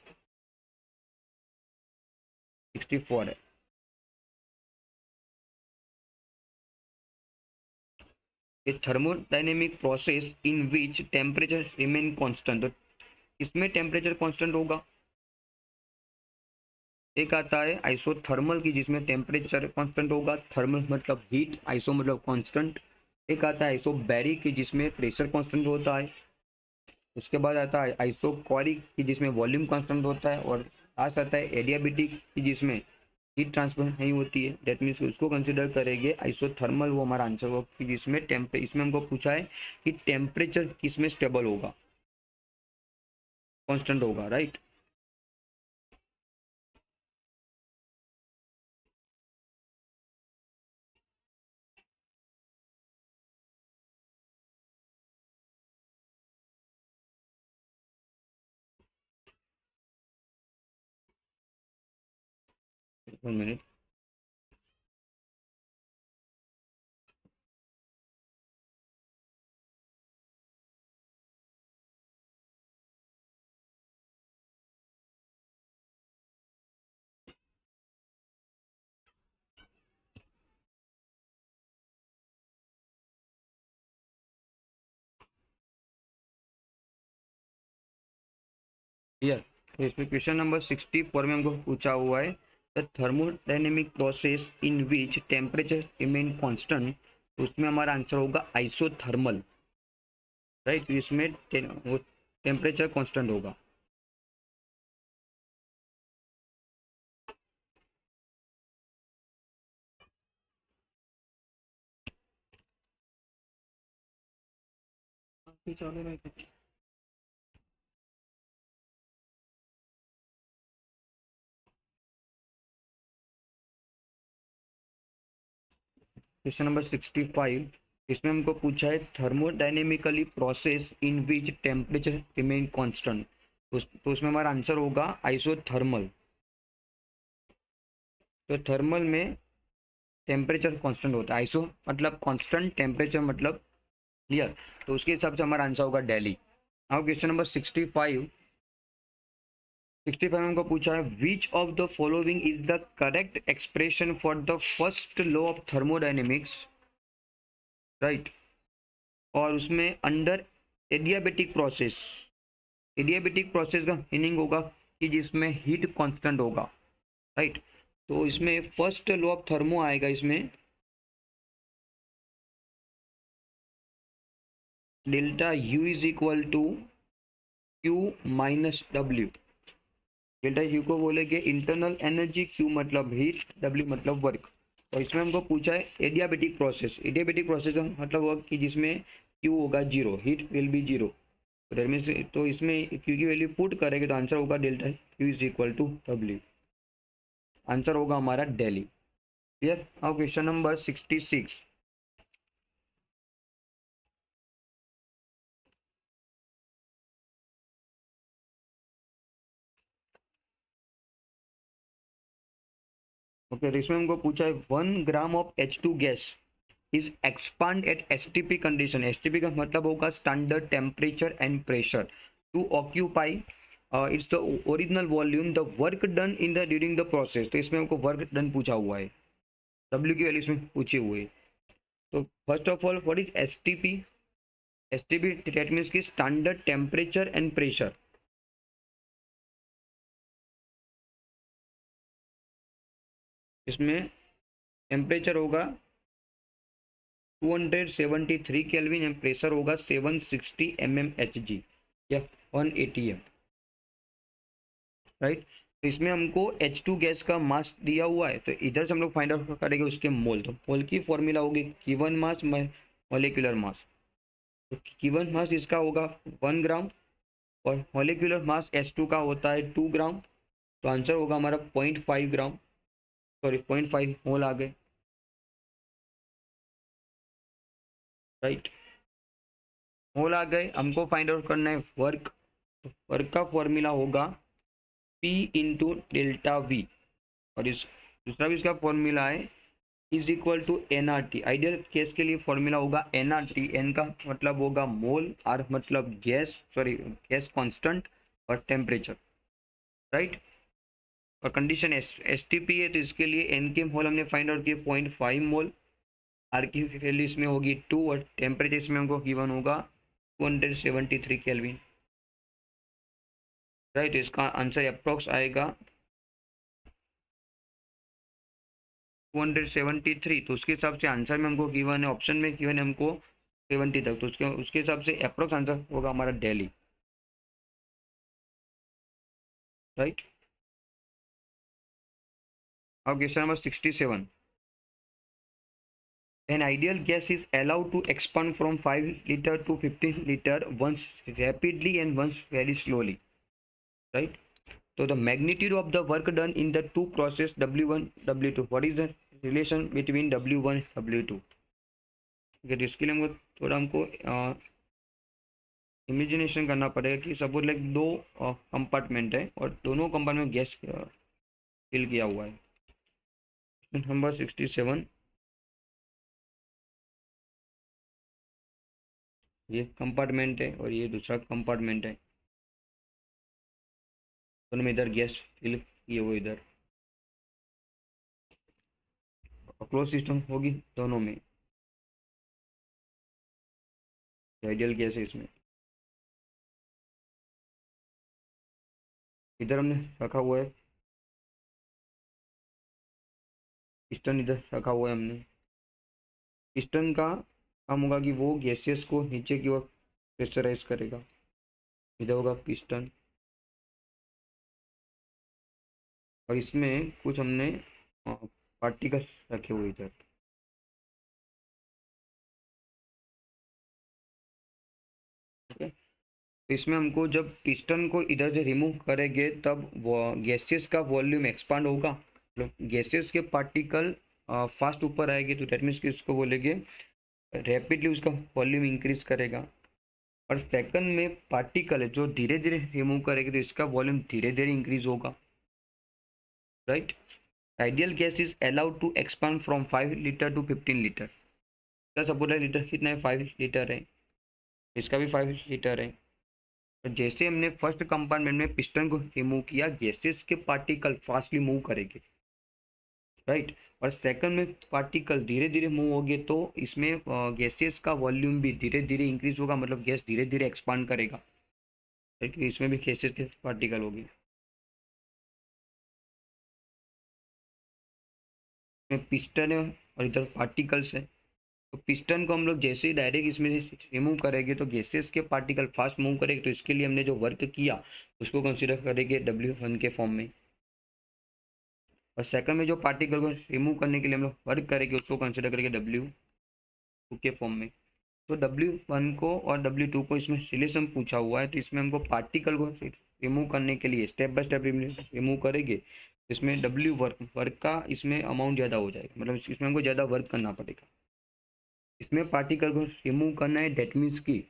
64 है। A thermodynamic process in which temperature remain constant, तो इसमें टेम्परेचर कांस्टेंट होगा। एक आता है आइसोथर्मल की जिसमें टेम्परेचर कांस्टेंट होगा, थर्मल मतलब हीट, आइसो मतलब कांस्टेंट। एक आता है आइसोबैरिक की जिसमें प्रेशर कांस्टेंट होता है। उसके बाद आता है आइसोकॉरिक की जिसमें वॉल्यूम कांस्टेंट होता है। और लास्ट आता है एडियाबेटिक की जिसमें हीट ट्रांसफर नहीं होती है, डेट मीन्स उसको कंसिडर करेंगे आइसोथर्मल, वो हमारा आंसर होगा कि जिसमें इसमें हमको पूछा है कि टेम्परेचर किसमें स्टेबल होगा, कांस्टेंट होगा, राइट। एक मिनट, क्लियर। तो इसमें क्वेश्चन नंबर 64 में हमको पूछा हुआ है the thermodynamic process in which temperature remain constant, तो उसमें हमारा आंसर होगा आइसोथर्मल, राइट। तो इसमें टेम्परेचर कांस्टेंट होगा। चालू नाही होत. क्वेश्चन नंबर 65, इसमें हमको पूछा है thermodynamically process in which temperature remain constant. तो उसमें हमारा आंसर होगा आइसोथर्मल। तो थर्मल में टेम्परेचर कांस्टेंट होता है, आइसो मतलब कांस्टेंट, टेम्परेचर मतलब क्लियर। तो उसके हिसाब से हमारा आंसर होगा दिल्ली। अब क्वेश्चन नंबर 65, 65 में हमको पूछा है विच of the following is the correct expression for the first law of thermodynamics, right. और उसमें under adiabatic process, adiabatic process का मीनिंग होगा कि जिसमें हीट कांस्टेंट होगा, राइट। तो इसमें फर्स्ट लॉ ऑफ थर्मो आएगा, इसमें delta U is equal to Q minus W. Delta U को बोलेंगे इंटरनल एनर्जी, क्यू मतलब हीट, डब्ल्यू मतलब वर्क। और इसमें हमको पूछा है एडियाबेटिक प्रोसेस, एडियाबेटिक प्रोसेस का मतलब होगा कि जिसमें क्यू होगा zero, heat will B zero. तो इसमें क्यू की वैल्यू पुट करेंगे तो आंसर होगा delta Q is equal to W. Answer होगा हमारा दिल्ली। क्लियर। अब क्वेश्चन नंबर 66, ओके। तो इसमें हमको पूछा है 1 gram of H2 gas is expand at STP condition. STP का मतलब होगा standard temperature and pressure to occupy its the original volume, the work done in the during the process. तो इसमें हमको वर्क डन पूछा हुआ है, डब्ल्यू की वैल्यू इसमें पूछे हुए है। तो first of all what is STP? STP that means की स्टैंडर्ड टेम्परेचर एंड प्रेशर। इसमें टेम्परेचर होगा 273 केल्विन एंड प्रेशर होगा 760 mmHg या 1 atm, राइट। तो इसमें हमको H2 गैस का मास दिया हुआ है, तो इधर से हम लोग फाइंड आउट करेंगे उसके मोल। तो मोल की फॉर्मूला होगी गिवन मास मॉलिक्यूलर मास। तो गिवन मास इसका होगा 1 ग्राम और मॉलिक्यूलर मास H2 का होता है 2 ग्राम। तो आंसर होगा हमारा 0.5 ग्राम, सॉरी 0.5 मोल आ गए, राइट। मोल आ गए, हमको फाइंड आउट करना है वर्क। वर्क का फॉर्मूला होगा P इंटू डेल्टा वी। और इस दूसरा भी इसका फॉर्मूला है is equal to NRT। Ideal case के लिए फॉर्मूला होगा NRT। एन का मतलब होगा मोल, आर मतलब गैस, सॉरी गैस कांस्टेंट, और टेम्परेचर, राइट। और कंडीशन STP है, तो इसके लिए एन के मोल हमने फाइंड आउट किए 0.5 मोल, आर की वैल्यू इसमें होगी 2 और टेम्परेचर इसमें हमको गिवन होगा 273 केल्विन, राइट। इसका आंसर अप्रोक्स आएगा 273। तो उसके हिसाब से आंसर में हमको गिवन है, ऑप्शन में गिवन है हमको 70 तक, तो उसके उसके हिसाब से अप्रोक्स आंसर होगा हमारा दिल्ली, राइट। अब question number 67, an ideal gas is allowed to expand from 5 liter to 15 liter once rapidly and once very slowly, right. So the magnitude of the work done in the two process W1 W2, what is the relation between W1 W2? okay, तो इसके लिए हमको थोड़ा हमको imagination करना पड़ेगा कि suppose like दो कंपार्टमेंट है और दोनों कंपार्टमेंट गैस फिल किया हुआ है। नंबर 67, ये कंपार्टमेंट है और ये दूसरा कंपार्टमेंट है, दोनों में इधर गैस फिल किए हुए, इधर क्लोज सिस्टम होगी दोनों में, आइडियल गैस है इसमें। इधर हमने रखा हुआ है पिस्टन, इधर रखा हुआ है हमने। पिस्टन का काम होगा कि वो गैसेस को नीचे की ओर प्रेशराइज करेगा, इधर होगा पिस्टन। और इसमें कुछ हमने पार्टिकल रखे हुए इधर, तो इसमें हमको जब पिस्टन को इधर से रिमूव करेंगे तब गैसेस का वॉल्यूम एक्सपांड होगा, मतलब गैसेस के पार्टिकल फास्ट ऊपर आएंगे, तो डेट मीन्स कि उसको बोलेंगे रैपिडली उसका वॉल्यूम इंक्रीज करेगा। और सेकंड में पार्टिकल है जो धीरे धीरे रिमूव करेंगे तो इसका वॉल्यूम धीरे धीरे इंक्रीज होगा, right. Ideal gas is allowed to expand from 5 litre to 15 litre. क्या सपोज लीटर कितना है, 5 लीटर है, इसका भी 5 लीटर है। तो जैसे हमने फर्स्ट कंपार्टमेंट में पिस्टन को रिमूव किया, गैसेस के पार्टिकल फास्टली मूव करेंगे, राइट। और सेकंड में पार्टिकल धीरे धीरे मूव होंगे तो इसमें गैसेस का वॉल्यूम भी धीरे धीरे इंक्रीज होगा, मतलब गैस धीरे धीरे एक्सपांड करेगा, राइट। इसमें भी गैसेस के पार्टिकल होगी, इसमें पिस्टन है और इधर पार्टिकल्स है। तो पिस्टन को हम लोग जैसे ही डायरेक्ट इसमें रिमूव करेंगे तो गैसेस के पार्टिकल फास्ट मूव करेंगे, तो इसके लिए हमने जो वर्क किया उसको कंसिडर करेंगे W1 के फॉर्म में। और सेकंड में जो पार्टिकल को रिमूव करने के लिए हम लोग वर्क करेंगे उसको कंसिडर करेंगे W2 के फॉर्म में। तो W1 को और W2 को इसमें रिलेशन पूछा हुआ है, तो इसमें हमको पार्टिकल को रिमूव करने के लिए स्टेप बाय स्टेप रिमूव करेंगे, इसमें वर्क का इसमें अमाउंट ज़्यादा हो जाएगा, मतलब इसमें हमको ज़्यादा वर्क करना पड़ेगा। इसमें पार्टिकल को रिमूव करना है, डेट मीन्स की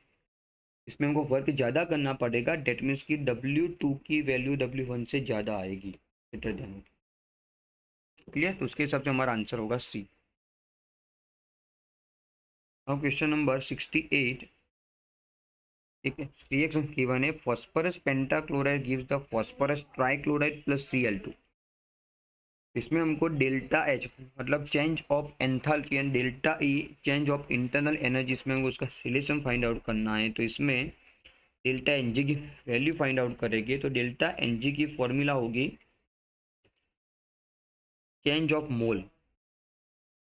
इसमें हमको वर्क ज़्यादा करना पड़ेगा, डेट मीन्स की W2 की वैल्यू W1 से ज़्यादा आएगी, बेटर देन। क्लियर, तो उसके हिसाब से हमारा आंसर होगा सी। अब क्वेश्चन नंबर 68, ठीक है। रिएक्शन गिवन है, phosphorus pentachloride gives the phosphorus trichloride plus Cl2। इसमें हमको डेल्टा एच मतलब change of enthalpy and delta E change of internal energy, इसमें हमको उसका रिलेशन फाइंड आउट करना है। तो इसमें डेल्टा एन जी की वैल्यू फाइंड आउट करेंगे, तो डेल्टा एन जी की फॉर्मूला होगी change of mole,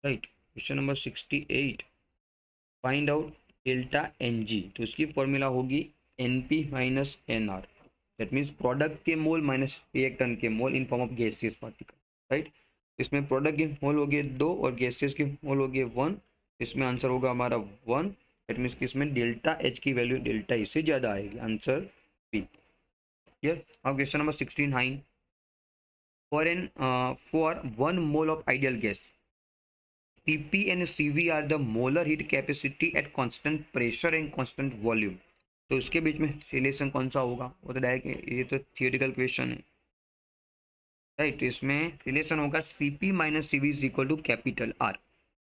right. Question number 68, find out delta N G, तो उसकी फॉर्मूला होगी NP minus NR, that means product के मोल माइनस रिएक्टेंट के mole in form of gaseous particle, right. इसमें product के mole हो गए 2 और गैसियस के मोल हो गए 1, इसमें आंसर होगा हमारा 1, दैट मीन्स कि इसमें डेल्टा एच की वैल्यू डेल्टा ई से ज़्यादा आएगी, आंसर बी। क्लियर। अब question number 69, for 1 mole of ideal gas, Cp and Cv are the molar heat capacity at constant pressure and constant volume। तो उसके बीच में रिलेशन कौन सा होगा, वो तो डायरेक्ट ये तो थियोरिटिकल क्वेश्चन है, राइट। इसमें रिलेशन होगा Cp minus Cv is equal to capital R,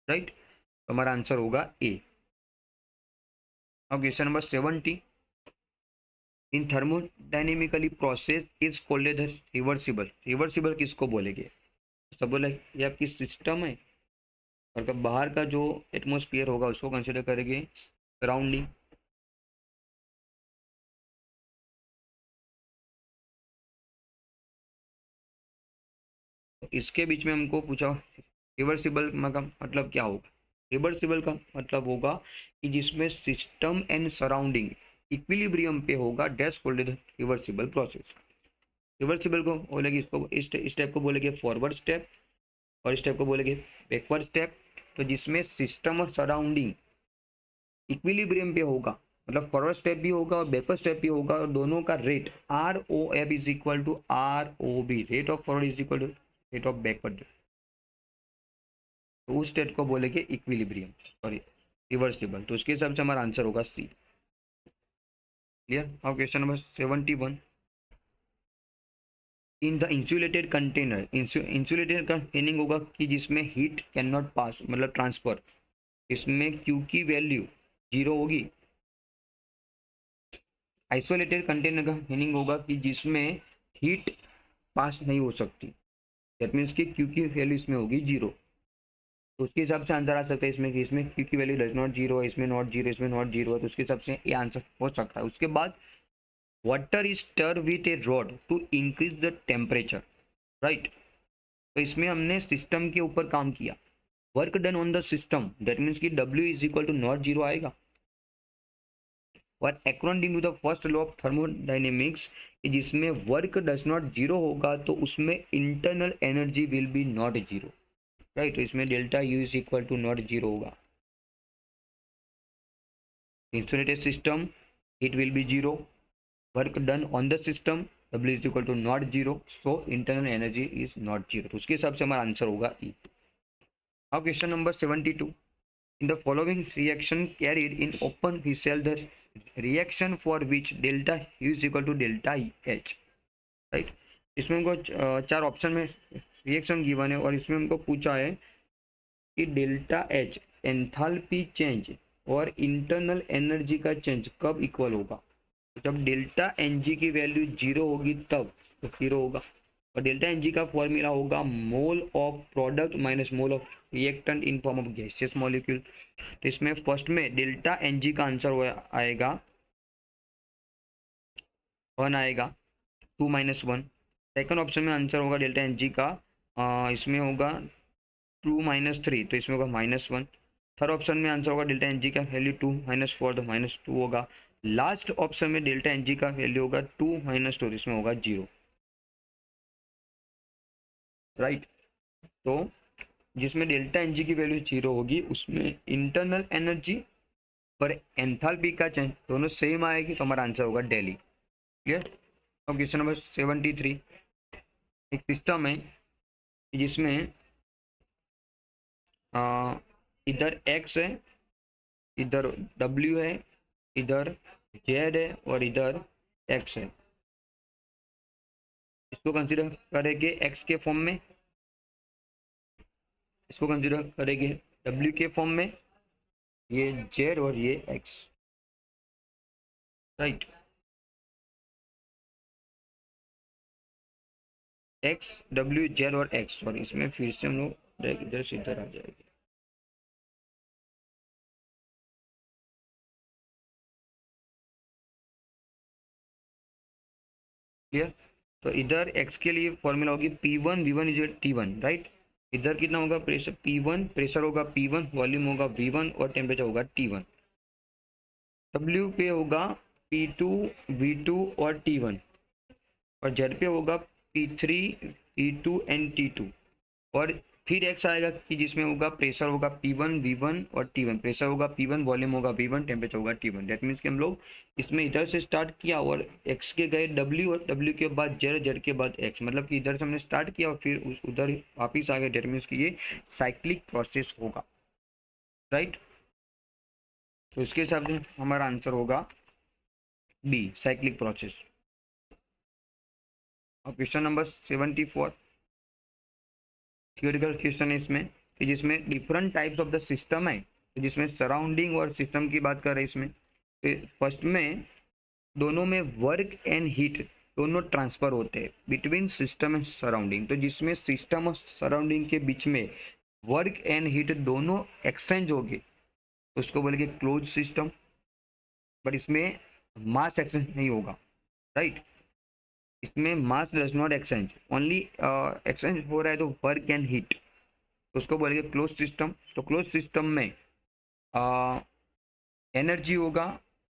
right. तो हमारा आंसर होगा ए। अब question number 70, in thermodynamically process is called as reversible. Reversible किसको बोलेंगे, सब बोला ये आपकी सिस्टम है, और बाहर का जो एटमॉस्फेयर होगा उसको कंसिडर करेंगे सराउंडिंग। इसके बीच में हमको पूछा रिवर्सिबल का मतलब क्या होगा। रिवर्सिबल का मतलब होगा कि जिसमें सिस्टम एंड सराउंडिंग इक्विलिब्रियम पे होगा, dash called reversible process. Reversible को बोलेंगे, इसको इस स्टेप को बोलेंगे फॉरवर्ड स्टेप और इस स्टेप को बोलेंगे बैकवर्ड स्टेप। तो जिसमें सिस्टम और सराउंडिंग इक्विलिब्रियम पे होगा, मतलब फॉरवर्ड स्टेप भी होगा और बैकवर्ड स्टेप भी होगा, और दोनों का rate ROF is equal to ROB, rate of forward is equal to rate of backward, तो उस स्टेट को बोलेंगे इक्विलिब्रियम, सॉरी रिवर्सिबल। तो उसके हिसाब से हमारा आंसर होगा सी। क्लियर। अब question number 71, in the insulated container, insulated का मीनिंग होगा कि जिसमें हीट कैन नॉट पास मतलब ट्रांसफर, इसमें क्यू की वैल्यू 0 होगी। आइसोलेटेड कंटेनर का मीनिंग होगा कि जिसमें हीट पास नहीं हो सकती, दैट मीन्स कि क्यू की वैल्यू इसमें होगी 0। तो उसके हिसाब से आंसर आ सकता है इसमें कि इसमें क्यू की वैल्यू डज नॉट 0 है, इसमें नॉट 0, इसमें नॉट 0 है, तो उसके हिसाब से ये आंसर हो सकता है। उसके बाद water is stir with a rod to increase the temperature, right. तो इसमें हमने सिस्टम के ऊपर काम किया, work done on the system, that means कि W is equal to not 0 आएगा। और according to the first law of thermodynamics, जिसमें वर्क डज नॉट 0 होगा तो उसमें internal energy will be not 0, right. तो इसमें delta U is equal to not 0 होगा। Insulated system heat will be 0, work done on the system, W is equal to not zero, so internal energy is not zero. तो उसके हिसाब से हमारा answer होगा E. Now question number 72, in the following reaction carried in open vessel, the reaction for which delta U is equal to delta H, right. इसमें हमको चार option में रिएक्शन गिवन है और इसमें हमको पूछा है कि डेल्टा एच एंथैल्पी चेंज और इंटरनल एनर्जी का चेंज कब इक्वल होगा। जब डेल्टा एन जी की वैल्यू जीरो होगी तब तो जीरो होगा, और डेल्टा एन जी का फॉर्मूला होगा mole of product minus mole of reactant in form of gaseous molecule. तो इसमें फर्स्ट में डेल्टा एन जी का आंसर आएगा 1 आएगा, 2 माइनस 1। सेकेंड ऑप्शन में आंसर होगा डेल्टा एन जी का इसमें होगा 2 माइनस 3, तो इसमें होगा -1। थर्ड ऑप्शन में आंसर होगा डेल्टा एन जी का वैल्यू 2 माइनस 4, तो -2 होगा। लास्ट ऑप्शन में डेल्टा एन जी का वैल्यू होगा 2 माइनस 2, इसमें होगा 0, राइट। तो जिसमें डेल्टा एन जी की वैल्यू 0 होगी उसमें इंटरनल एनर्जी पर एंथैल्पी का चेंज दोनों सेम आएगी, तो हमारा आंसर होगा डेली। क्लियर। अब क्वेश्चन नंबर 73, एक सिस्टम है जिसमें इधर x है, इधर w है, इधर z है और इधर x है। इसको कंसीडर करेंगे x के फॉर्म में, इसको कंसीडर करेंगे w के फॉर्म में, ये z और ये x, right. x w z और x, सॉरी इसमें फिर से हम लोग इधर से इधर आ जाएंगे। क्लियर। तो इधर x के लिए फॉर्मूला होगी P1 V1 is T1, right. इधर कितना होगा प्रेशर P1, प्रेशर होगा P1, वॉल्यूम होगा V1 और टेम्परेचर होगा T1। W पे होगा P2 V2 और T1, और Z पे होगा P3 P2 एंड T2, और फिर x आएगा कि जिसमें होगा प्रेशर होगा P1 V1 और T1, प्रेशर होगा P1, वॉल्यूम होगा V1, टेम्परेचर होगा T1। दैट मीन्स कि हम लोग इसमें इधर से स्टार्ट किया और x के गए W, और W के बाद Z, Z के बाद x, मतलब कि इधर से हमने स्टार्ट किया और फिर उधर वापिस आ गए। दैट मीन्स कि ये साइक्लिक प्रोसेस होगा, राइट। तो इसके हिसाब से हमारा आंसर होगा बी, साइक्लिक प्रोसेस। और क्वेश्चन नंबर 74, थियोरिटिकल क्वेश्चन है इसमें कि जिसमें different types of the system है, तो जिसमें सराउंडिंग और सिस्टम की बात कर रहे हैं इसमें। तो फर्स्ट में दोनों में वर्क एंड हीट दोनों ट्रांसफर होते हैं बिटवीन सिस्टम एंड सराउंडिंग। तो जिसमें सिस्टम और सराउंडिंग के बीच में वर्क एंड हीट दोनों एक्सचेंज होगी उसको बोलेंगे क्लोज सिस्टम, बट इसमें मास एक्सचेंज नहीं होगा, राइट। इसमें mass does not exchange, only exchange हो रहा है तो वर्क एंड हीट, उसको बोलेंगे क्लोज सिस्टम। तो क्लोज सिस्टम में एनर्जी होगा,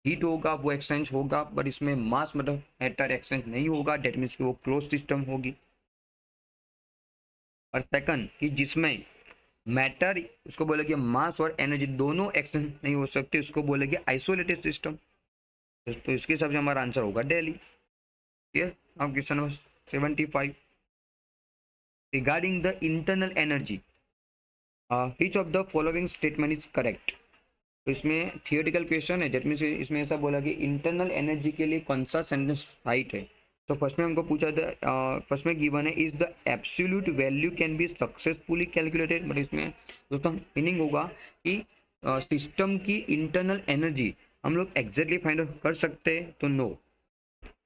हीट होगा, वो एक्सचेंज होगा, बट इसमें मास मतलब मैटर एक्सचेंज नहीं होगा। डेट मीन्स कि वो क्लोज सिस्टम होगी। और सेकंड कि जिसमें मैटर, उसको बोलेंगे मास और एनर्जी दोनों एक्सचेंज नहीं हो सकते, उसको बोलेंगे आइसोलेटेड सिस्टम। तो इसके हिसाब से हमारा आंसर होगा डेली। क्लियर। अब question number 75, regarding the internal energy which of the following statement is correct. तो इसमें थियोरेटिकल क्वेश्चन है, डेट मीन्स इसमें ऐसा बोला कि इंटरनल एनर्जी के लिए कौन सा सेंटेंस राइट है। तो फर्स्ट में हमको पूछा था, फर्स्ट में गिवन है is the absolute value can be successfully calculated, but इसमें दोस्तों मीनिंग होगा कि सिस्टम की इंटरनल एनर्जी हम लोग एग्जैक्टली फाइंड आउट कर सकते हैं, तो नो,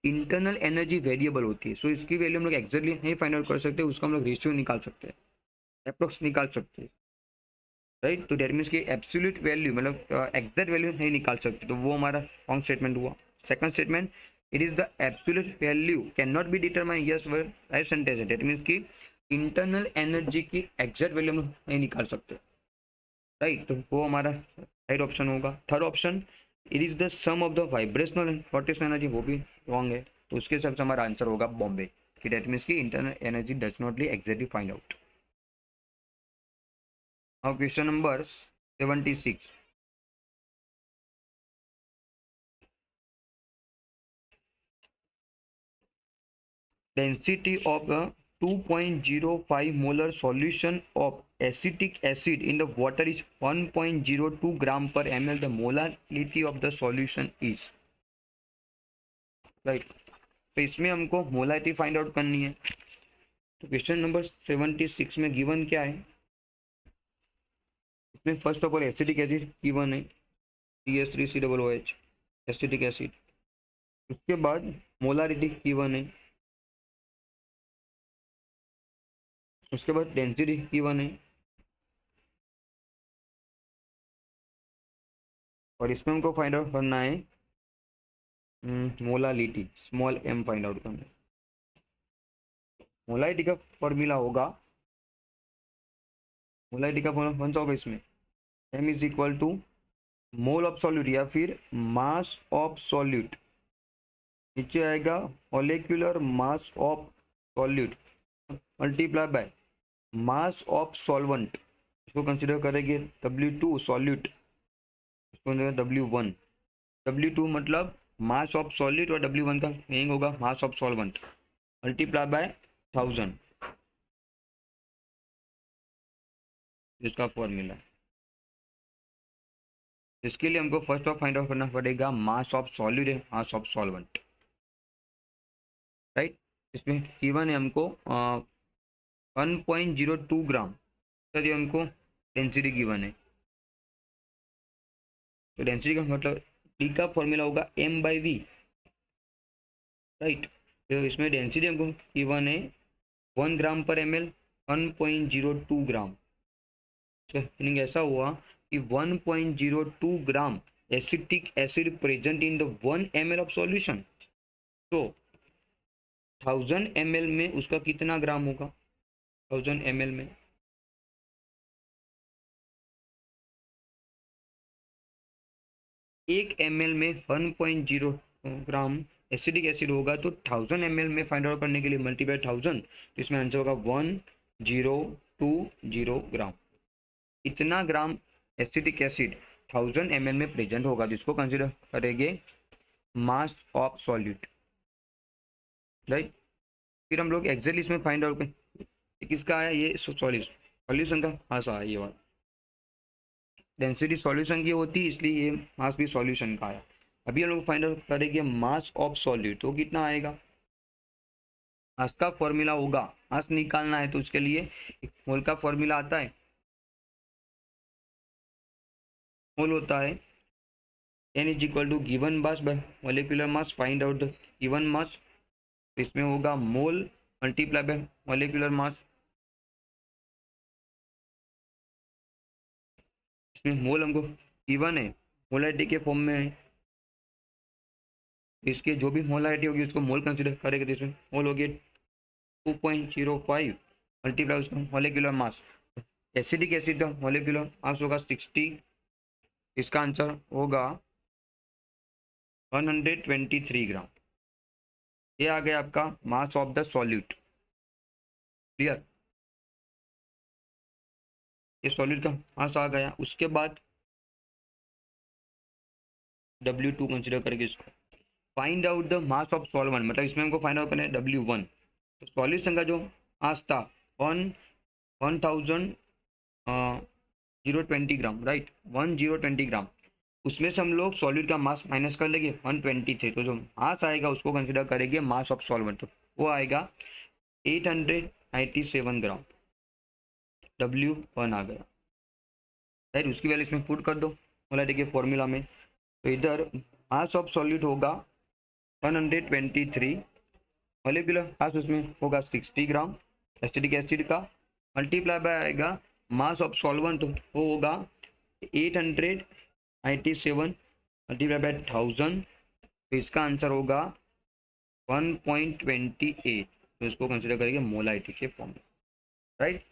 इंटरनल एनर्जी वेरिएबल होती है। सो इसकी वैल्यू हम लोग एग्जैक्टली नहीं फाइंड आउट कर सकते, उसका हम लोग रेशियो निकाल सकते हैं, अप्रोक्स निकाल सकते हैं, राइट। तो डेट मीन्स की एब्सोल्यूट वैल्यू मतलब एग्जैक्ट वैल्यू नहीं निकाल सकते, तो वो हमारा रॉन्ग स्टेटमेंट हुआ। Second statement, it is the absolute value can not be determine, yes right sentence है। डेट मीन्स की इंटरनल एनर्जी की एग्जैक्ट वैल्यू हम नहीं निकाल सकते, राइट। तो वो हमारा राइट ऑप्शन होगा। Third option, it is the sum of the vibrational and rotational energy, वो भी रॉन्ग है। तो उसके हिसाब से हमारा आंसर होगा बॉम्बे, कि डेट मीन्स की internal energy does not be exactly find out. Now question number 76, density of a 2.05 molar solution of acetic acid in the water is 1.02 gram per ml. The molarity of the solution is right. तो इसमें हमको molarity find out करनी है। तो question number 76 में given क्या है, इसमें first of all acetic acid given है CH3COOH एसिटिक एसिड। उसके बाद मोलारिटी गिवन है, उसके बाद डेंसिटी गिवन है, और इसमें हमको फाइंड आउट करना है molality, small m find out करना है। मोलालिटी का फॉर्मूला होगा, मोलालिटी का फॉर्मूला कौन सा होगा इसमें, m is equal to mole of solute या फिर मास ऑफ सॉल्यूट, नीचे आएगा molecular mass of solute multiply by mass of solvent, इसको कंसिडर करेंगे W2 सॉल्यूट, इसको W1, W2 मतलब मास ऑफ सॉल्यूट और W1 का मीनिंग होगा मास ऑफ सॉल्वेंट मल्टीप्लाई बाय 1000, इसका फॉर्मूला। इसके लिए हमको फर्स्ट ऑफ फाइंड आउट करना पड़ेगा मास ऑफ सॉल्यूट है मास ऑफ सॉल्वेंट, राइट। इसमें गिवन है हमको 1.02 ग्राम, तो ये हमको डेंसिटी गिवन है। तो डेंसिटी का मतलब डी का फॉर्मूला होगा m/v, राइट। तो इसमें डेंसिटी हमको गिवन है 1 ग्राम पर ml 1.02 ग्राम। तो मीनिंग ऐसा हुआ कि 1.02 gram acetic acid present in the 1 ml of solution. तो 1000 ml में उसका कितना ग्राम होगा, 1000 ml में 1 ml में 1.0 ग्राम एसिडिक एसिड होगा। तो 1000 ml में फाइंड आउट करने के लिए मल्टीप्लाई 1000, तो इसमें आंसर होगा 1020 ग्राम। इतना ग्राम एसिडिक एसिड 1000 ml में प्रेजेंट होगा, जिसको कंसिडर करेंगे मास ऑफ सॉल्यूट, राइट। फिर हम लोग एक्जेक्टली इसमें फाइंड आउट करें किसका आया, ये सॉल्यूशन का मास आया, ये वाला डेंसिटी सॉल्यूशन की होती है इसलिए ये मास भी सॉल्यूशन का आया। अभी हम लोग फाइंड आउट करेंगे मास ऑफ सॉल्यूट, तो कितना आएगा, मास का फॉर्मूला होगा, मास निकालना है तो उसके लिए मोल का फॉर्मूला आता है, मोल होता है n is equal to given mass by molecular mass, find out the given mass. इसमें होगा mole multiply by molecular mass, इसमें मोल हमको गिवन है मोलारिटी के फॉर्म में है, इसके जो भी मोलारिटी होगी उसको मोल कंसिडर करेंगे। तो इसमें मोल हो गया 2.05 मल्टीप्लाई उसका मॉलिक्यूलर मास, एसिडिक एसिड का मॉलिक्यूलर मास होगा 60, इसका आंसर होगा 123 ग्राम। ये आ गया आपका mass of the solute, clear, ये सॉल्यूट का मास आ गया। उसके बाद W2 कंसिडर करेंगे इसको, find out the mass of solvent, मतलब इसमें हमको फाइंड आउट करना है W1। तो सॉल्यूशन का जो मास था 1020 ग्राम, राइट, 1020 ग्राम, उसमें से हम लोग सॉल्यूट का मास माइनस कर लेंगे 120 थे, तो जो मास आएगा उसको कंसिडर करेंगे मास ऑफ सॉल्वेंट, तो वो आएगा 897 ग्राम, W1 आ गया, राइट। उसकी वैल्यू इसमें पुट कर दो मोलारिटी के फॉर्मूला में। तो इधर मास ऑफ सॉल्यूट होगा 123, मॉलिक्यूलर मास उसमें होगा 60 ग्राम एसिटिक एसिड का, मल्टीप्लाई बाय आएगा मास ऑफ सॉल्वेंट, वो होगा 897 मल्टीप्लाई बाय 1000, तो इसका आंसर होगा 1.28, तो इसको कंसिडर करेंगे मोलारिटी के फॉर्म में, राइट।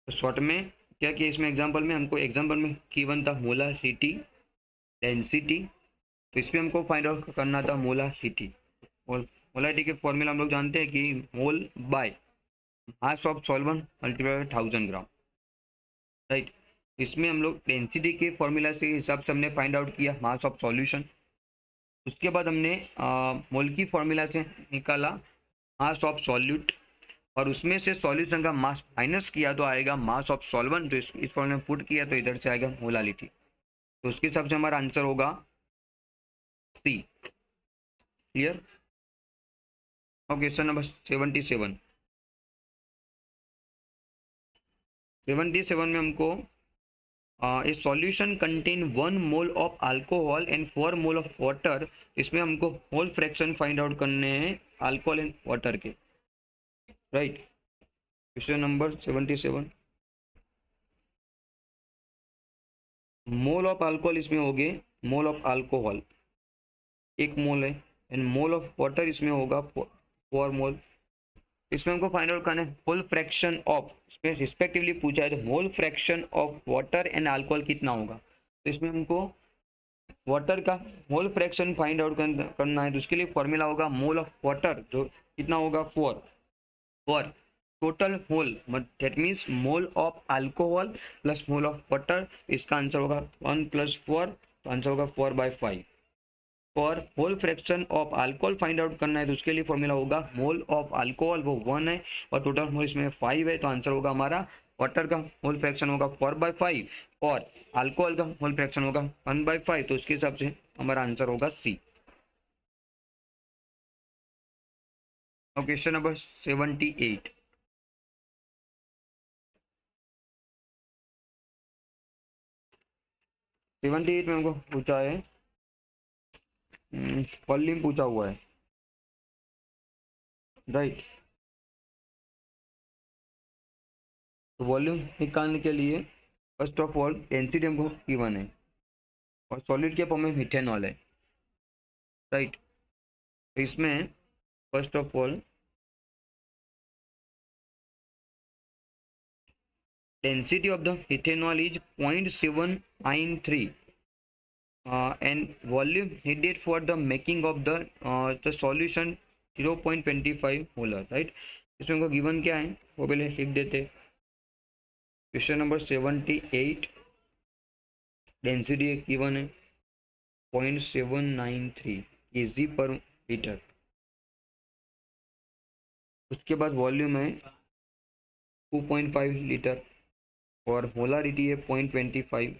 तो शॉर्ट में क्या किया, इसमें एग्जांपल में हमको एग्जांपल में गिवन था मोलारिटी डेंसिटी, तो इसमें हमको फाइंड आउट करना था मोलारिटी। मोलारिटी के फॉर्मूला हम लोग जानते हैं कि mole by mass of solvent multiply by 1000 gram, right. इसमें हम लोग डेंसिटी के फॉर्मूला से हिसाब से हमने फाइंड आउट किया मास ऑफ सॉल्यूशन। उसके बाद हमने मोल की फॉर्मूला से निकाला मास ऑफ सॉल्यूट, और उसमें से सॉल्यूशन का मास माइनस किया तो आएगा मास ऑफ सॉल्वेंट, तो इस फॉर्मूले में पुट किया तो इधर से आएगा मोलालिटी। तो उसके हिसाब से हमारा आंसर होगा सी। क्लियर? और क्वेश्चन नंबर 77। 77 में हमको ए solution contain 1 mole of alcohol and 4 mole of water, इसमें हमको होल फ्रैक्शन फाइंड आउट करने हैं अल्कोहल एंड वाटर के। Right, question number 77। Mole of alcohol इसमें हो गए, मोल ऑफ अल्कोहल 1 मोल है, एंड मोल ऑफ वाटर इसमें होगा 4 मोल। इसमें हमको फाइंड आउट करना है होल फ्रैक्शन ऑफ, इसमें रिस्पेक्टिवली पूछा है तो mole fraction of water and alcohol कितना होगा। तो इसमें हमको वाटर का मोल फ्रैक्शन फाइंड आउट करना है, तो उसके लिए फॉर्मूला होगा मोल ऑफ वाटर, जो कितना होगा 4 for total mole, that means mole of alcohol plus mole of water, इसका आंसर होगा 1 + 4, तो आंसर होगा 4/5। For mole fraction of alcohol find out करना है, तो उसके लिए फॉर्मूला होगा मोल ऑफ अल्कोहल वो 1 है और टोटल मोल इसमें 5 है, तो आंसर होगा हमारा वाटर का होल फ्रैक्शन होगा 4/5 और अल्कोहल का होल फ्रैक्शन होगा 1/5, तो उसके हिसाब से हमारा आंसर होगा सी। Question number 78। 78 में हमको पूछा है वॉल्यूम पूछा हुआ है। राइट, तो वॉल्यूम निकालने के लिए फर्स्ट ऑफ ऑल डेंसिटी हमको गिवन है और सॉलिड के फॉर्म में मिथेनॉल है। राइट, तो इसमें first of all density of the ethanol is 0.793 and volume needed for the making of the solution 0.25 molar. Right, इसमें हमको गिवन क्या है वो पहले लिख देते। क्वेश्चन नंबर 78 डेंसिटी गिवन है 0.793 kg पर लीटर, उसके बाद वॉल्यूम है 2.5 लीटर और मोलारिटी है 0.25।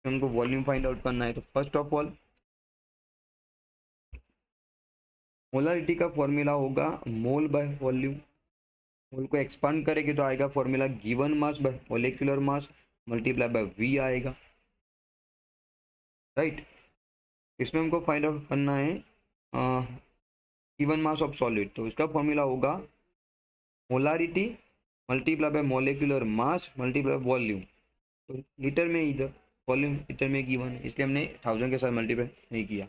हमको वॉल्यूम फाइंड आउट करना है, तो फर्स्ट ऑफ ऑल मोलारिटी का फॉर्मूला होगा मोल बाय वॉल्यूम। मोल को एक्सपांड करेंगे तो आएगा formula given mass by molecular mass multiply by V आएगा। राइट, इसमें हमको फाइंड आउट करना है गिवन मास ऑफ सॉलिड, तो इसका फॉर्मूला होगा molarity multiply by molecular mass multiply volume. तो लीटर में इधर वॉल्यूम लीटर में गिवन है, इसलिए हमने 1000 के साथ मल्टीप्लाई नहीं किया।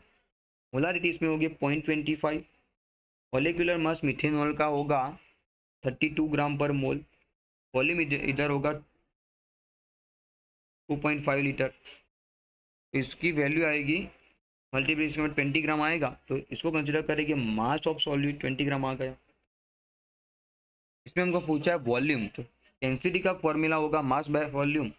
मोलारिटी इसमें होगी 0.25। मोलिकुलर मास मिथेनॉल का होगा 32 ग्राम पर मोल। वॉल्यूम इधर होगा 2.5 लीटर, इसकी वैल्यू आएगी मल्टीप्लाई में 20 ग्राम आएगा, तो इसको कंसिडर करेंगे मास ऑफ सॉल्यूट 20 ग्राम आ गया। इसमें हमको पूछा है वॉल्यूम, तो डेंसिटी का फॉर्मूला होगा mass by volume.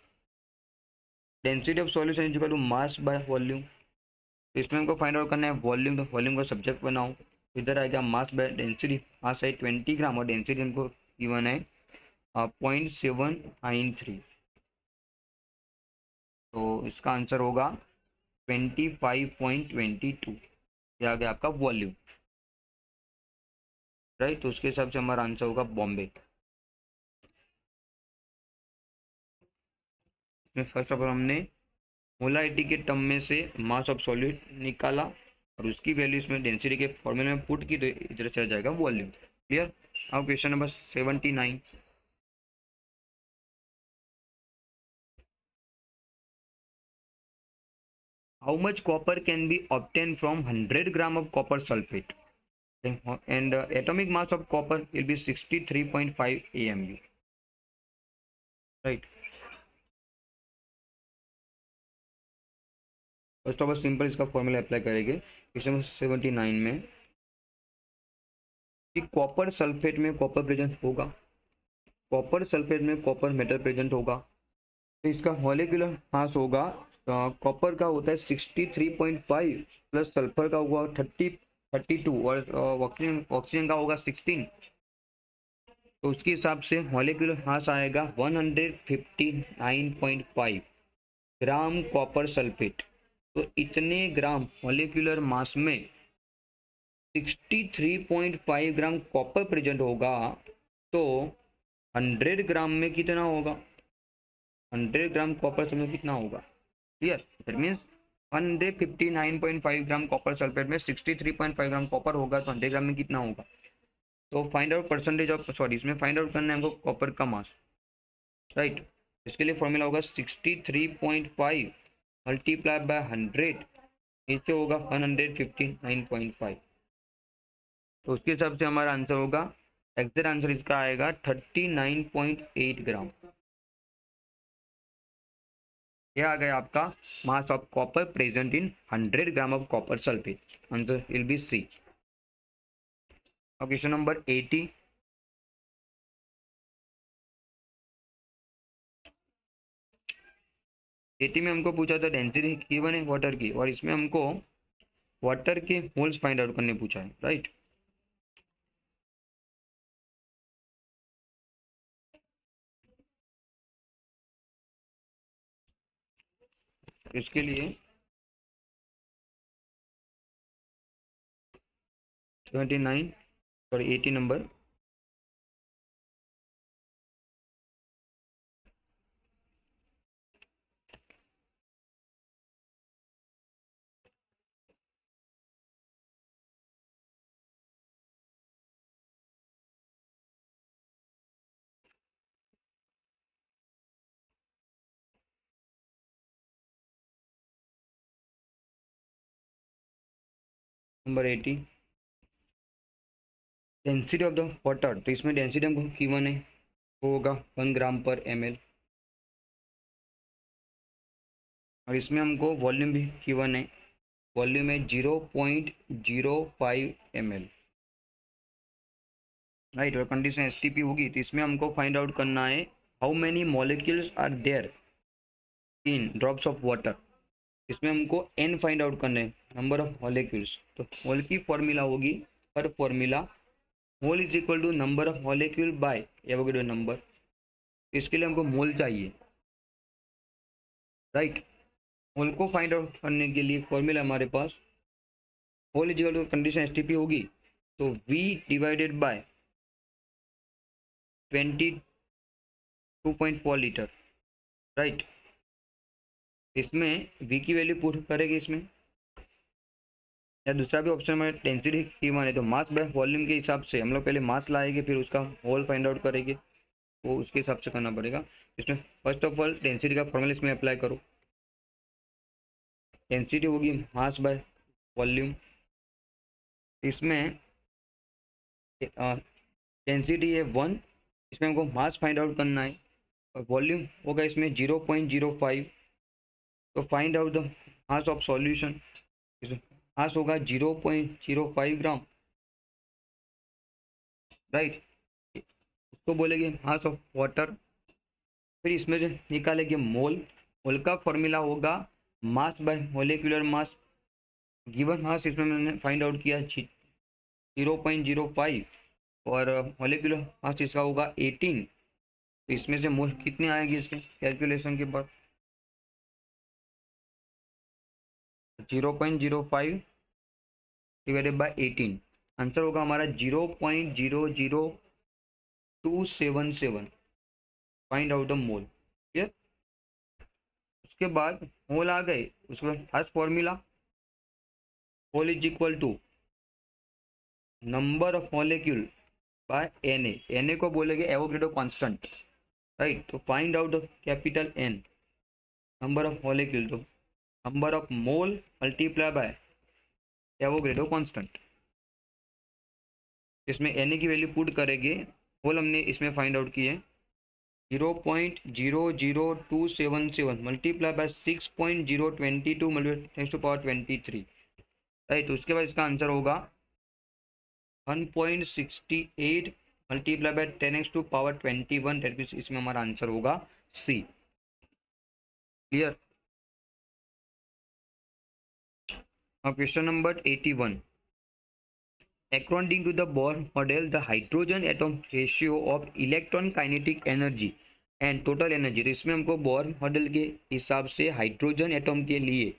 Density of solution is equal to mass by volume. तो इसमें हमको फाइंड आउट करना है वॉल्यूम, तो वॉल्यूम का सब्जेक्ट बनाओ, इधर आएगा मास बाय डेंसिटी। मास है 20 ग्राम और डेंसिटी हमको गिवन है 0.793, तो इसका आंसर होगा 25.22। ये आ गया आपका वॉल्यूम। राइट, तो उसके हिसाब से हमारा आंसर होगा बॉम्बे। इसमें फर्स्ट ऑफ ऑल हमने मोलारिटी के टर्म में से मास ऑफ सॉलिड निकाला और उसकी वैल्यू इसमें डेंसिटी के फॉर्मूले में पुट की, तो इधर चला जाएगा वॉल्यूम। क्लियर? अब question number 79। How much copper can be obtain from 100 gram of copper sulphate and atomic mass of copper will be 63.5 AMU. Right. First of all simple इसका फॉर्मूला अप्लाई करेंगे question 79 में कि copper sulphate में copper present होगा, copper sulphate में copper metal present होगा, तो इसका मॉलिक्यूलर मास होगा कॉपर का होता है 63.5 प्लस सल्फर का हुआ 30 32 और ऑक्सीजन ऑक्सीजन का होगा 16, तो उसके हिसाब से मॉलिक्यूलर मास आएगा 159.5 ग्राम कॉपर सल्फेट। तो इतने ग्राम मॉलिक्यूलर मास में 63.5 ग्राम कॉपर प्रेजेंट होगा, तो 100 ग्राम में कितना होगा, 100 ग्राम कॉपर में कितना होगा। Clear, that means 159.5 gram copper sulphate में 63.5 ग्राम कॉपर होगा, तो 100 ग्राम में कितना होगा। तो find out percentage of, sorry इसमें फाइंड आउट करना है हमको कॉपर का मास, राइट। इसके लिए फॉर्मूला होगा 63.5 मल्टीप्लाई बाय 100, नीचे होगा 159.5। तो उसके हिसाब से हमारा आंसर होगा, एग्जैक्ट आंसर इसका आएगा 39.8 ग्राम। यह आ गया आपका mass of copper present in 100 gram of copper sulphate. Answer will be C. Question number 80, में हमको पूछा था डेंसिटी गिवन है वाटर की, और इसमें हमको वाटर के मोल्स फाइंड आउट करने पूछा है, राइट। इसके लिए 79 और 80 number, number 80 density of the water. तो इसमें डेंसिटी हमको गिवन है, वो होगा 1 ग्राम पर ml, और इसमें हमको वॉल्यूम भी गिवन है, वॉल्यूम है 0.05 ml, राइट। और कंडीशन STP होगी, तो इसमें हमको फाइंड आउट करना है how many molecules are there in drops of water. इसमें हमको n फाइंड आउट करना है, नंबर ऑफ मॉलिक्यूल्स। तो मोल की फॉर्मूला होगी, पर formula mole is equal to number of molecule by Avogadro number. इसके लिए हमको मोल चाहिए, राइट। मोल को फाइंड आउट करने के लिए फॉर्मूला हमारे पास mole is equal to condition STP होगी, तो V divided by 22.4 litre, right. इसमें V की वैल्यू पुट करेंगे इसमें, या दूसरा भी ऑप्शन में डेंसिटी गिवन है, तो मास बाय वॉल्यूम के हिसाब से हम लोग पहले मास लाएंगे, फिर उसका मोल फाइंड आउट करेंगे, वो उसके हिसाब से करना पड़ेगा। इसमें फर्स्ट ऑफ ऑल डेंसिटी का फॉर्मूला इसमें अप्लाई करो। डेंसिटी होगी मास बाय वॉल्यूम। इसमें डेंसिटी है 1, इसमें हमको मास फाइंड आउट करना है, और वॉल्यूम होगा इसमें 0.05। तो find out the mass of solution, mass होगा 0.05 ग्राम, राइट। उसको बोलेंगे मास ऑफ वाटर। फिर इसमें से निकालेंगे मोल। मोल का फॉर्मूला होगा mass by molecular mass. Given mass इसमें मैंने फाइंड आउट किया 0.05, और मोलिकुलर मास इसका होगा 18। तो इसमें से मोल कितने आएगी इसके कैलकुलेशन के बाद, 0.05 डिवाइडेड बाय 18, आंसर होगा हमारा 0.00277। Find out the mole. Clear. उसके बाद मोल आ गए, उसके बाद first formula mole is equal to number of molecule by Na को बोलेंगे एवोगैड्रो कांस्टेंट, राइट। तो find out capital N number of molecule, तो number of mole multiply by Avogadro constant. इसमें Na की वैल्यू पुट करेंगे, mole हमने इसमें find out किए 0.00277 multiply by 6.022 multiply to power 23, right. तो उसके बाद इसका आंसर होगा 1.68 multiply by 10x to power 21, that means इसमें हमारा आंसर होगा C। क्लियर। अब question number 81, According to the Bohr model, the hydrogen atom ratio of electron kinetic energy and total energy, तो इसमें हमको बोर मॉडल के हिसाब से हाइड्रोजन एटम के लिए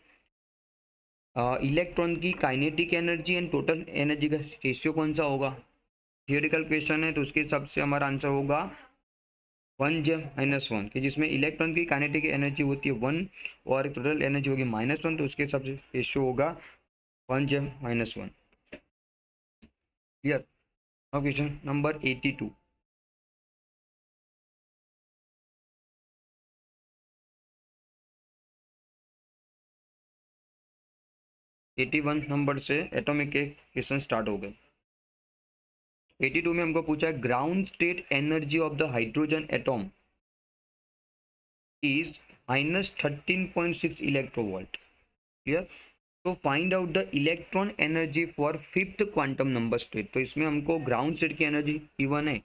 इलेक्ट्रॉन की kinetic energy and total energy का रेशियो कौन सा होगा। थियोरिटिकल क्वेश्चन है तो उसके हिसाब से हमारा आंसर होगा 1 - 1, कि जिसमें इलेक्ट्रॉन की काइनेटिक एनर्जी होती है 1 और टोटल एनर्जी होगी -1, तो उसके हिसाब से रेशियो होगा 1 - 1। क्लियर। Now question number 82। 81 नंबर से एटॉमिक के क्वेश्चन स्टार्ट हो गए। 82 में हमको पूछा है ground state energy of the hydrogen atom is -13.6 electronvolt. Clear. तो find out the electron energy for fifth quantum number state. तो इसमें हमको ग्राउंड स्टेट की एनर्जी गिवन है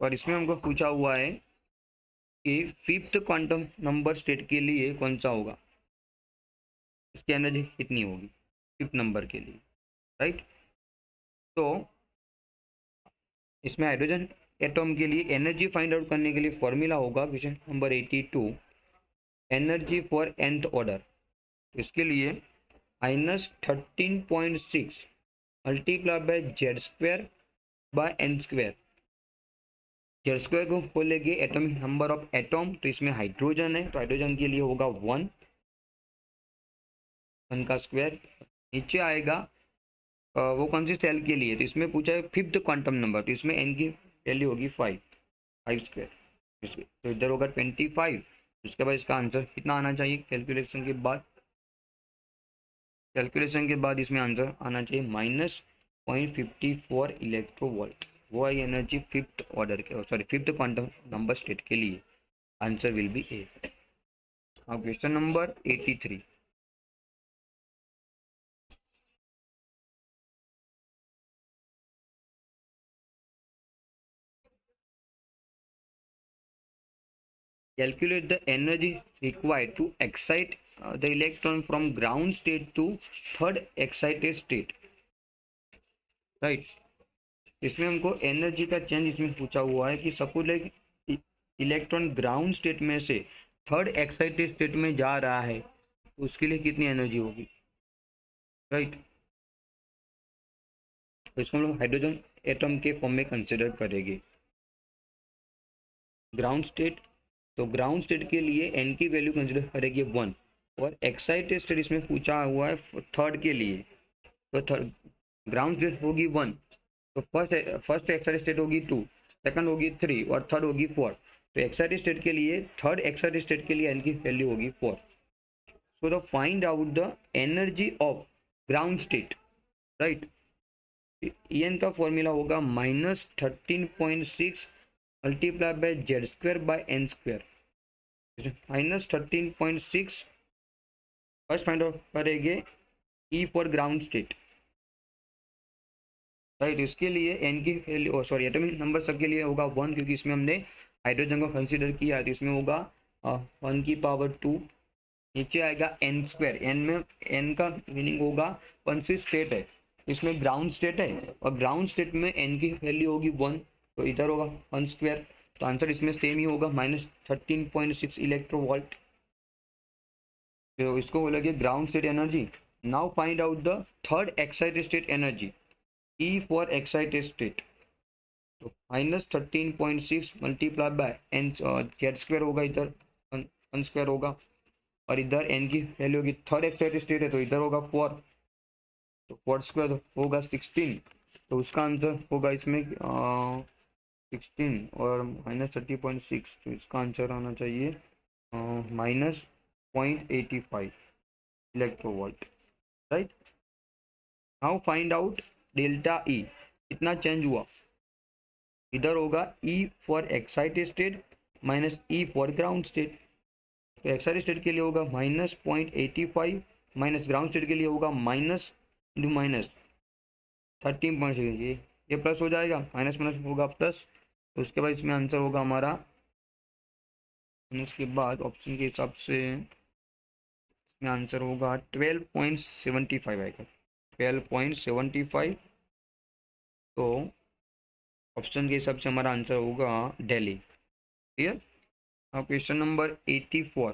और इसमें हमको पूछा हुआ है कि फिफ्थ क्वांटम नंबर स्टेट के लिए कौन सा होगा, इसकी एनर्जी कितनी होगी फिफ्थ नंबर के लिए, राइट। तो इसमें हाइड्रोजन एटॉम के लिए एनर्जी फाइंड आउट करने के लिए फॉर्मूला होगा question number 82, energy for nth order. इसके लिए -13.6 multiply by Z square by N square. Z square को बोलेंगे एटॉमिक नंबर ऑफ एटॉम, तो इसमें हाइड्रोजन है तो हाइड्रोजन के लिए होगा 1 का स्क्वायर। नीचे आएगा वो कौन सी सेल के लिए, तो इसमें पूछा है फिफ्थ क्वांटम नंबर, तो इसमें एन की वैल्यू होगी 5 स्क्वायर, तो इधर होगा 25। उसके बाद इसका आंसर कितना आना चाहिए कैलकुलेशन के बाद, इसमें आंसर आना चाहिए -0.54 इलेक्ट्रोवोल्ट। वो है एनर्जी फिफ्थ ऑर्डर के, sorry fifth quantum number state के लिए। आंसर विल बी ए। अब question number 83। Calculate the energy required to excite the electron from ground state to third excited state, right। इसमें हमको एनर्जी का change इसमें पूछा हुआ है कि suppose like electron ground state में से थर्ड एक्साइटेड स्टेट में जा रहा है तो उसके लिए कितनी एनर्जी होगी, राइट। तो इसको हम लोग हाइड्रोजन एटम के फॉर्म में कंसिडर करेंगे। ग्राउंड स्टेट, तो ग्राउंड स्टेट के लिए एन की वैल्यू कंसिडर करेंगे 1 और एक्साइटेड स्टेट इसमें पूछा हुआ है थर्ड के लिए, तो थर्ड ग्राउंड स्टेट होगी 1, तो फर्स्ट एक्साइटेड स्टेट होगी 2, सेकंड होगी 3 और थर्ड होगी 4। तो एक्साइटेड स्टेट के लिए, थर्ड एक्साइटेड स्टेट के लिए एन की वैल्यू होगी 4। So the find out the energy of ground state, right. N का फॉर्मूला होगा -13.6 multiply by Z square by N square. -13.6 first find out करेंगे E for ground state, right. इसके लिए N की वैल्यू, सॉरी एटॉमिक नंबर सबके लिए होगा 1, क्योंकि इसमें हमने हाइड्रोजन को कंसीडर किया तो इसमें होगा 1⁻²। नीचे आएगा एन स्क्वायर, एन में एन का मीनिंग होगा कौन सी स्टेट है, इसमें ग्राउंड स्टेट है और ग्राउंड स्टेट में एन की वैल्यू होगी 1, तो इधर होगा 1 स्क्वायर। तो आंसर इसमें सेम ही होगा -13.6 इलेक्ट्रोवोल्ट। तो इसको बोलेंगे ground state energy. Now find out the third excited state energy, E for excited state. तो -13.6 multiply by N Z square होगा, इधर 1 स्क्वायर होगा और इधर एन की वैल्यू होगी, थर्ड एक्साइटेड स्टेट है तो इधर होगा 4, तो 4 स्क्वायर होगा 16। तो उसका आंसर होगा इसमें 16 और -30.6, तो इसका आंसर आना चाहिए -0.85 electronvolt, right. Now find out delta E, कितना चेंज हुआ। इधर होगा ई for excited state minus E for ground state. तो एक्साइटेड स्टेट के लिए होगा -0.85 माइनस ग्राउंड स्टेट के लिए होगा -13.6। ये प्लस हो जाएगा, माइनस माइनस होगा प्लस। तो उसके बाद इसमें आंसर होगा हमारा, इसके बाद ऑप्शन के हिसाब से इसमें आंसर होगा 12.75 आएगा, 12.75 तो ऑप्शन के हिसाब से हमारा आंसर होगा दिल्ली। क्लियर। अब question number 84।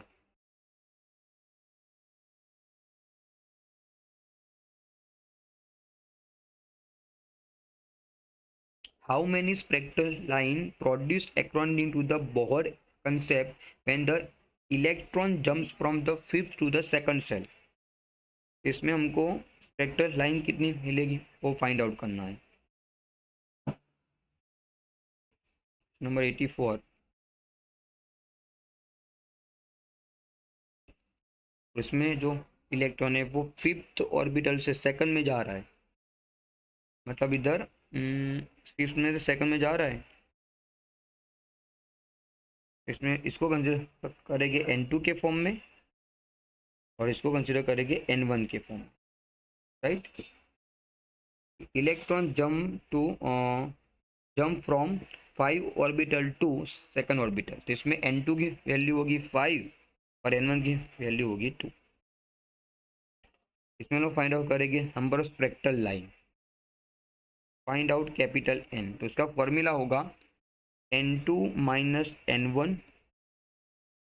How many spectral line produced according to the Bohr concept when the electron jumps from the fifth to the second cell? इसमें हमको स्पेक्ट्रल लाइन कितनी मिलेगी वो फाइंड आउट करना है। नंबर 84। इसमें जो इलेक्ट्रॉन है वो फिफ्थ ऑर्बिटल से सेकंड में जा रहा है, मतलब इधर फिफ्थ में से सेकंड में जा रहा है। इसमें इसको कंसिडर करेंगे N2 के फॉर्म में और इसको कंसिडर करेंगे N1 के फॉर्म में, right. Electron jump from 5 orbital to second orbital, तो इसमें N2 की वैल्यू होगी 5 और N1 की वैल्यू होगी 2। इसमें लोग फाइंड आउट करेंगे number of spectral line, find out capital N, तो इसका फॉर्मूला होगा N2 माइनस N1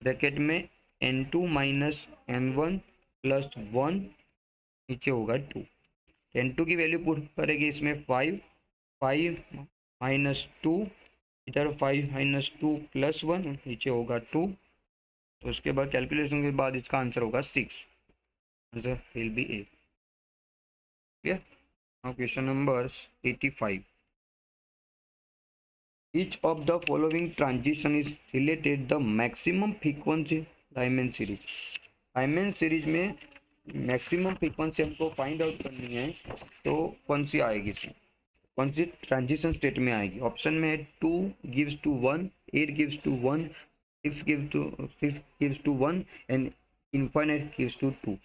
ब्रैकेट में N2 माइनस N1 प्लस 1 नीचे होगा 2। N2 की वैल्यू पुट करेंगे इसमें 5 माइनस 2, इधर 5 माइनस 2 प्लस 1 नीचे होगा 2। तो उसके बाद कैलकुलेशन के बाद इसका आंसर होगा 6। Answer will B A. Clear. Now question number 85। Each of the following transition is related the maximum frequency Lyman series। Lyman series में मैक्सिमम फ्रीक्वेंसी हमको फाइंड आउट करनी है, तो कौन सी आएगी इसमें, कौन सी ट्रांजिशन स्टेट में आएगी। ऑप्शन में है 2 gives to 1, 8 gives to 1, 6 gives to 1 and infinite gives to 2।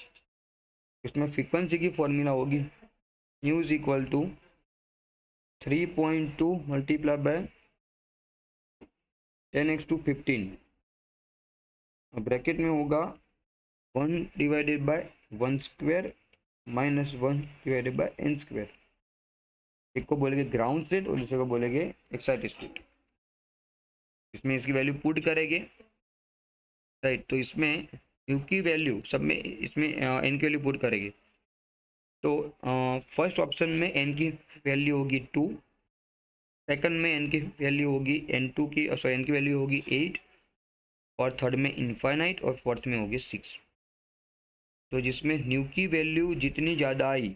इसमें फ्रीक्वेंसी की फॉर्मूला होगी nu is equal to 3.2 multiply by 10x to 15, bracket में होगा 1 divided by 1 square minus 1 divided by n square. एक को बोलेंगे ग्राउंड स्टेट और दूसरे को बोलेंगे एक्साइटेड स्टेट। इसमें इसकी वैल्यू पुट करेंगे, राइट। तो इसमें u की वैल्यू सब में, इसमें n की वैल्यू पुट करेंगे। तो फर्स्ट ऑप्शन में n की वैल्यू होगी 2, सेकंड में n की वैल्यू होगी n2 की सॉरी n की वैल्यू होगी 8 और थर्ड में इनफाइनाइट और फोर्थ में होगी 6। तो जिसमें न्यू की वैल्यू जितनी ज़्यादा आई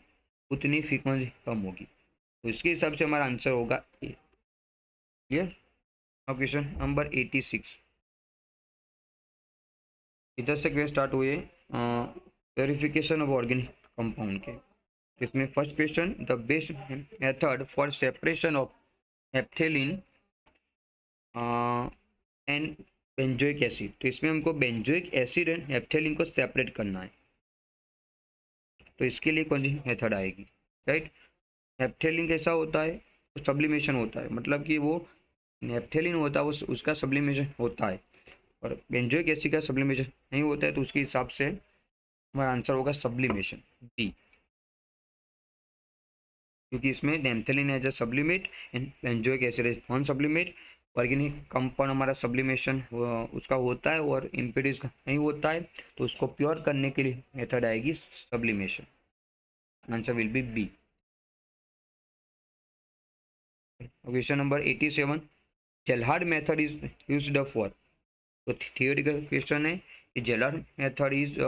उतनी फ्रीक्वेंसी कम होगी, तो इसके हिसाब से हमारा आंसर होगा ए। क्लियर। अब क्वेश्चन नंबर 86। इधर से क्वेश्चन स्टार्ट हुए प्योरिफिकेशन ऑफ ऑर्गेनिक कंपाउंड के। इसमें first question, the best method for separation of naphthalene and benzoic acid. तो इसमें हमको बेंजोइक एसिड एंड एप्थेलिन को सेपरेट करना है, तो इसके लिए कौन सी मेथड आएगी, राइट। एप्थेलिन कैसा होता है, तो सब्लिमेशन होता है, मतलब कि वो एप्थेलिन होता है वो उसका सब्लिमेशन होता है, और बेंजोइक एसिड का सब्लिमेशन नहीं होता है, तो उसके हिसाब से हमारा आंसर होगा सब्लिमेशन बी, क्योंकि इसमें naphthalene as a sublimate and benzoic acid as non sublimate. Organic compound हमारा सब्लिमेशन उसका होता है और इम्पिड्यूस का नहीं होता है, तो उसको प्योर करने के लिए मेथड आएगी sublimation. Answer will be B. Question number 87, Kjeldahl method is used for. तो थियोरिटिकल क्वेश्चन है कि Kjeldahl method is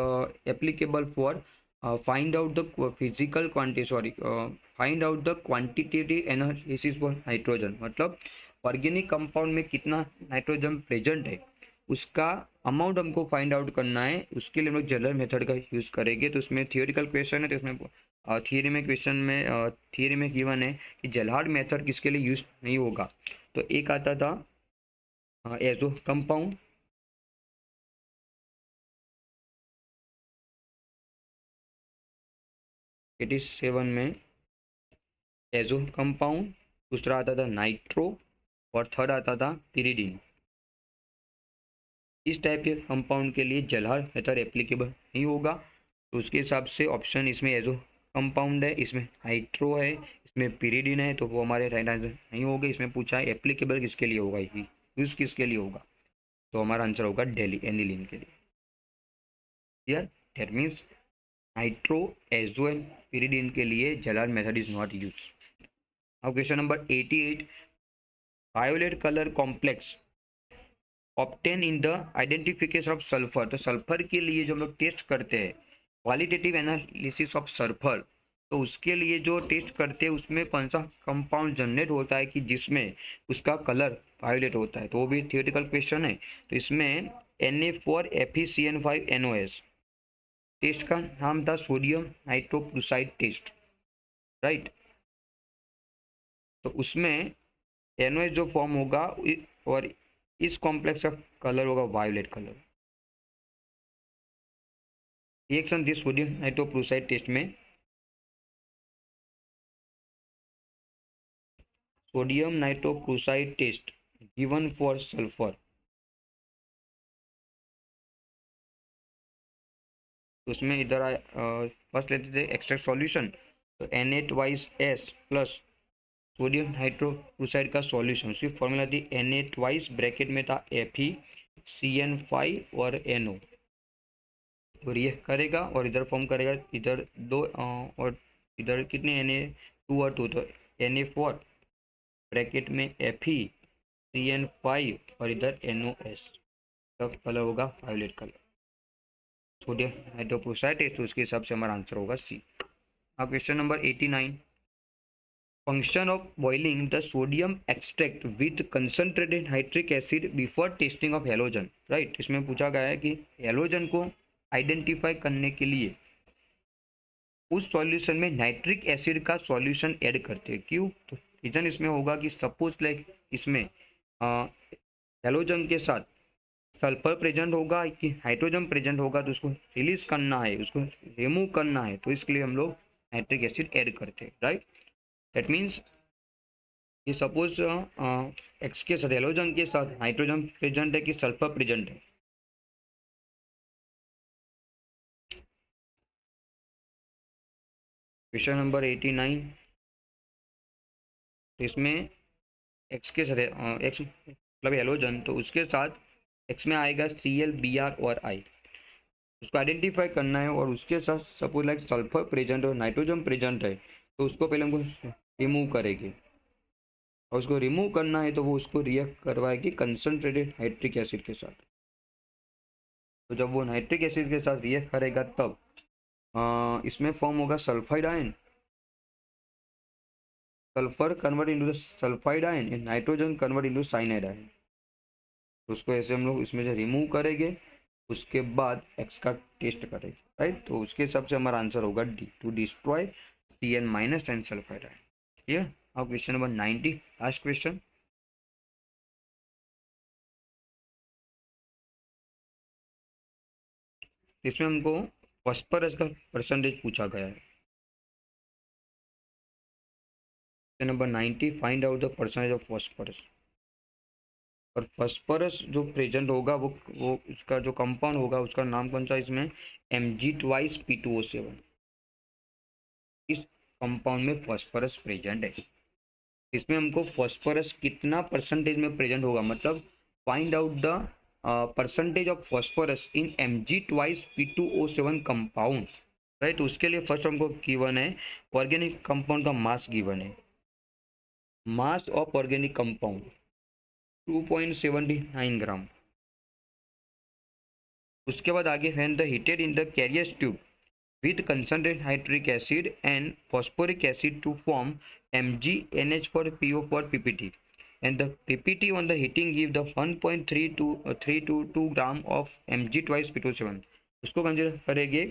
applicable for find out the physical quantity find out the quantitative analysis for nitrogen, मतलब organic compound में कितना nitrogen present है उसका amount हमको find out करना है, उसके लिए हम लोग जेलर मेथड का यूज़ करेंगे। तो उसमें थियोरिटिकल क्वेश्चन है, तो इसमें थियरी में क्वेश्चन में थियरी में गिवन है कि जेलहार्ड मेथड किसके लिए यूज नहीं होगा। तो एक आता था एजो कंपाउंड, 87 में एजो कंपाउंड, दूसरा आता था नाइट्रो और थर्ड आता था पिरिडीन। इस टाइप के कंपाउंड के लिए जेलहार्ड मेथड एप्लीकेबल नहीं होगा, तो उसके हिसाब से ऑप्शन इसमें एजो कंपाउंड है, इसमें नाइट्रो है, इसमें पीरिडिन है तो वो हमारे राइट आंसर नहीं होगा। इसमें पूछा है एप्लीकेबल किसके लिए होगा, यूज किसके लिए होगा, तो हमारा आंसर होगा डेली एनिलीन के लिए। क्लियर? दैट मीन्स नाइट्रोएजोन पीरिडिन के लिए जलाल मेथड इज नॉट यूज। अब question number 88, violet colour complex obtain in the identification of sulphur. तो सल्फर के लिए जो हम लोग टेस्ट करते हैं क्वालिटेटिव एनालिसिस ऑफ सल्फर, तो उसके लिए जो टेस्ट करते हैं उसमें कौन सा कंपाउंड जनरेट होता है कि जिसमें उसका कलर वायोलेट होता है, तो वो भी थियोरेटिकल क्वेश्चन है। तो इसमें Na4FeCN5NOS टेस्ट का नाम था सोडियम नाइट्रोक्लोराइड टेस्ट, राइट। तो उसमें NOS जो फॉर्म होगा और इस कॉम्प्लेक्स का कलर होगा violet colour. Reaction this sodium nitrochloride test में sodium nitrochloride test given for sulphur. तो उसमें इधर फर्स्ट लेते थे एक्सट्रैक्ट सॉल्यूशन, तो Na2S प्लस सोडियम हाइड्रोक्लोराइड का सॉल्यूशन, उसकी फॉर्मूला थी Na2 ब्रैकेट में था FeCN5 और NO, तो रिएक्ट करेगा और इधर फॉर्म करेगा इधर दो और इधर कितने Na2 और 2, तो Na4 ब्रैकेट में FeCN5 और इधर NOS का कलर होगा वायोलेट कलर, सोडियम हाइड्रोक्लोराइड है, तो उसके हिसाब से हमारा आंसर होगा सी। अब question number 89, function of boiling the sodium extract with concentrated nitric acid before testing of halogen, right. इसमें पूछा गया है कि हेलोजन को आइडेंटिफाई करने के लिए उस सॉल्यूशन में नाइट्रिक एसिड का सॉल्यूशन ऐड करते हैं, क्यों? तो रीजन इसमें होगा कि सपोज लाइक इसमें हेलोजन के साथ सल्फर प्रेजेंट होगा कि हाइड्रोजन प्रेजेंट होगा, तो उसको रिलीज करना है, उसको रिमूव करना है, तो इसके लिए हम लोग नाइट्रिक एसिड ऐड करते हैं, राइट। दैट मीन्स कि सपोज एक्स के साथ हेलोजन के साथ हाइड्रोजन प्रेजेंट है कि सल्फर प्रेजेंट है। क्वेश्चन नंबर 89, तो इसमें एक्स के साथ एक्स मतलब हेलोजन, तो उसके साथ एक्स में आएगा Cl Br और I, उसको आइडेंटिफाई करना है, और उसके साथ सपोज लाइक सल्फर प्रेजेंट और नाइट्रोजन प्रेजेंट है, तो उसको पहले हमको रिमूव करेंगे, और उसको रिमूव करना है तो वो उसको रिएक्ट करवाएगी कंसनट्रेटेड नाइट्रिक एसिड के साथ। तो जब वो नाइट्रिक एसिड के साथ रिएक्ट करेगा तब इसमें फॉर्म होगा sulphide ion, sulphur convert into the sulphide ion and nitrogen convert into cyanide ion. तो उसको ऐसे हम लोग इसमें से रिमूव करेंगे, उसके बाद एक्स का टेस्ट करेंगे, राइट। तो उसके हिसाब से हमारा आंसर होगा D, to destroy Cn- and sulphide ion. Clear? अब क्वेश्चन नंबर 90, लास्ट क्वेश्चन। इसमें हमको फॉस्फोरस का परसेंटेज पूछा गया है। Question number 90, find out the percentage of phosphorus. और फॉस्फोरस जो प्रेजेंट होगा वो उसका जो कंपाउंड होगा उसका नाम कौन सा, इसमें Mg2P2O7, इस कंपाउंड में फॉस्फोरस प्रेजेंट है। इसमें हमको फॉस्फोरस कितना परसेंटेज में प्रेजेंट होगा, मतलब find out the percentage of phosphorus in Mg2P2O7 compound, right. उसके लिए फर्स्ट हमको गिवन है ऑर्गेनिक कंपाउंड का मास गिवन है, mass of organic compound 2.79 gram. उसके बाद आगे when the heated in the Carius tube with concentrated nitric acid and phosphoric acid to form MgNH4PO4 PPT, and the PPT on the heating give the 1.322 gram of Mg2P2O7। उसको consider करेंगे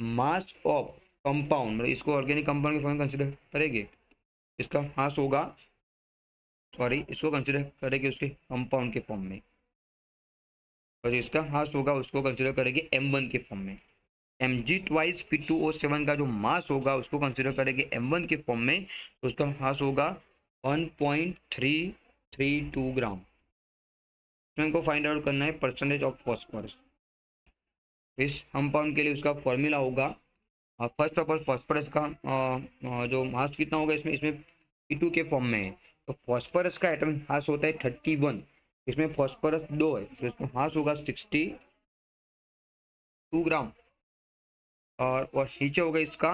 mass of compound, मतलब इसको organic compound के form में consider करेंगे, इसका मास होगा, sorry इसको कंसिडर करेंगे उसके कंपाउंड के फॉर्म में, और इसका मास होगा उसको कंसिडर करेंगे M1 के फॉर्म में। Mg2P2O7 का जो मास होगा उसको कंसिडर करेंगे M1 के फॉर्म में, तो उसका मास होगा 1.332 ग्राम। तो हमको फाइंड आउट करना है परसेंटेज ऑफ फॉस्फोरस। इस कंपाउंड के लिए उसका फॉर्मूला होगा फर्स्ट ऑफ ऑल फॉस्फोरस का जो मास कितना होगा इसमें, इसमें P2 के फॉर्म में है, तो फॉस्फोरस का एटॉमिक मास होता है 31, इसमें फॉस्फोरस 2 है, तो इसमें मास होगा 62 ग्राम। और नीचे होगा इसका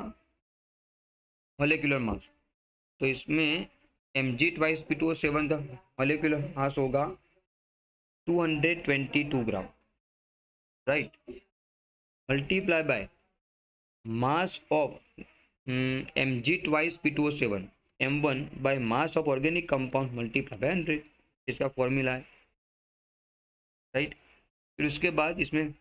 मोलिकुलर मास, तो इसमें Mg2 का मोलिकुलर मास होगा 222 gram, right, multiply by mass of Mg2 M1 by mass of organic compound multiply by 100, इसका फॉर्मूला है, राइट। फिर उसके बाद इसमें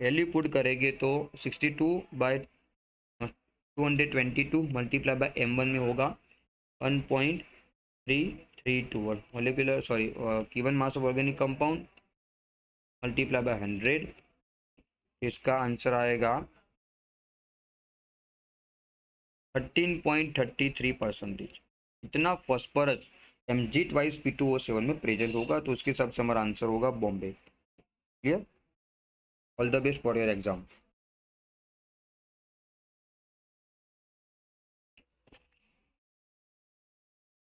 वैल्यू पुट करेंगे तो 62/222 मल्टीप्लाई बाय M1 में होगा 1.332 molecular given mass of organic compound multiply by 100, इसका आंसर आएगा 13.33%। इतना फॉस्फोरस Mg2 में प्रेजेंट होगा, तो उसके हिसाब से हमारा आंसर होगा Bombay. Clear? All the best for your exams.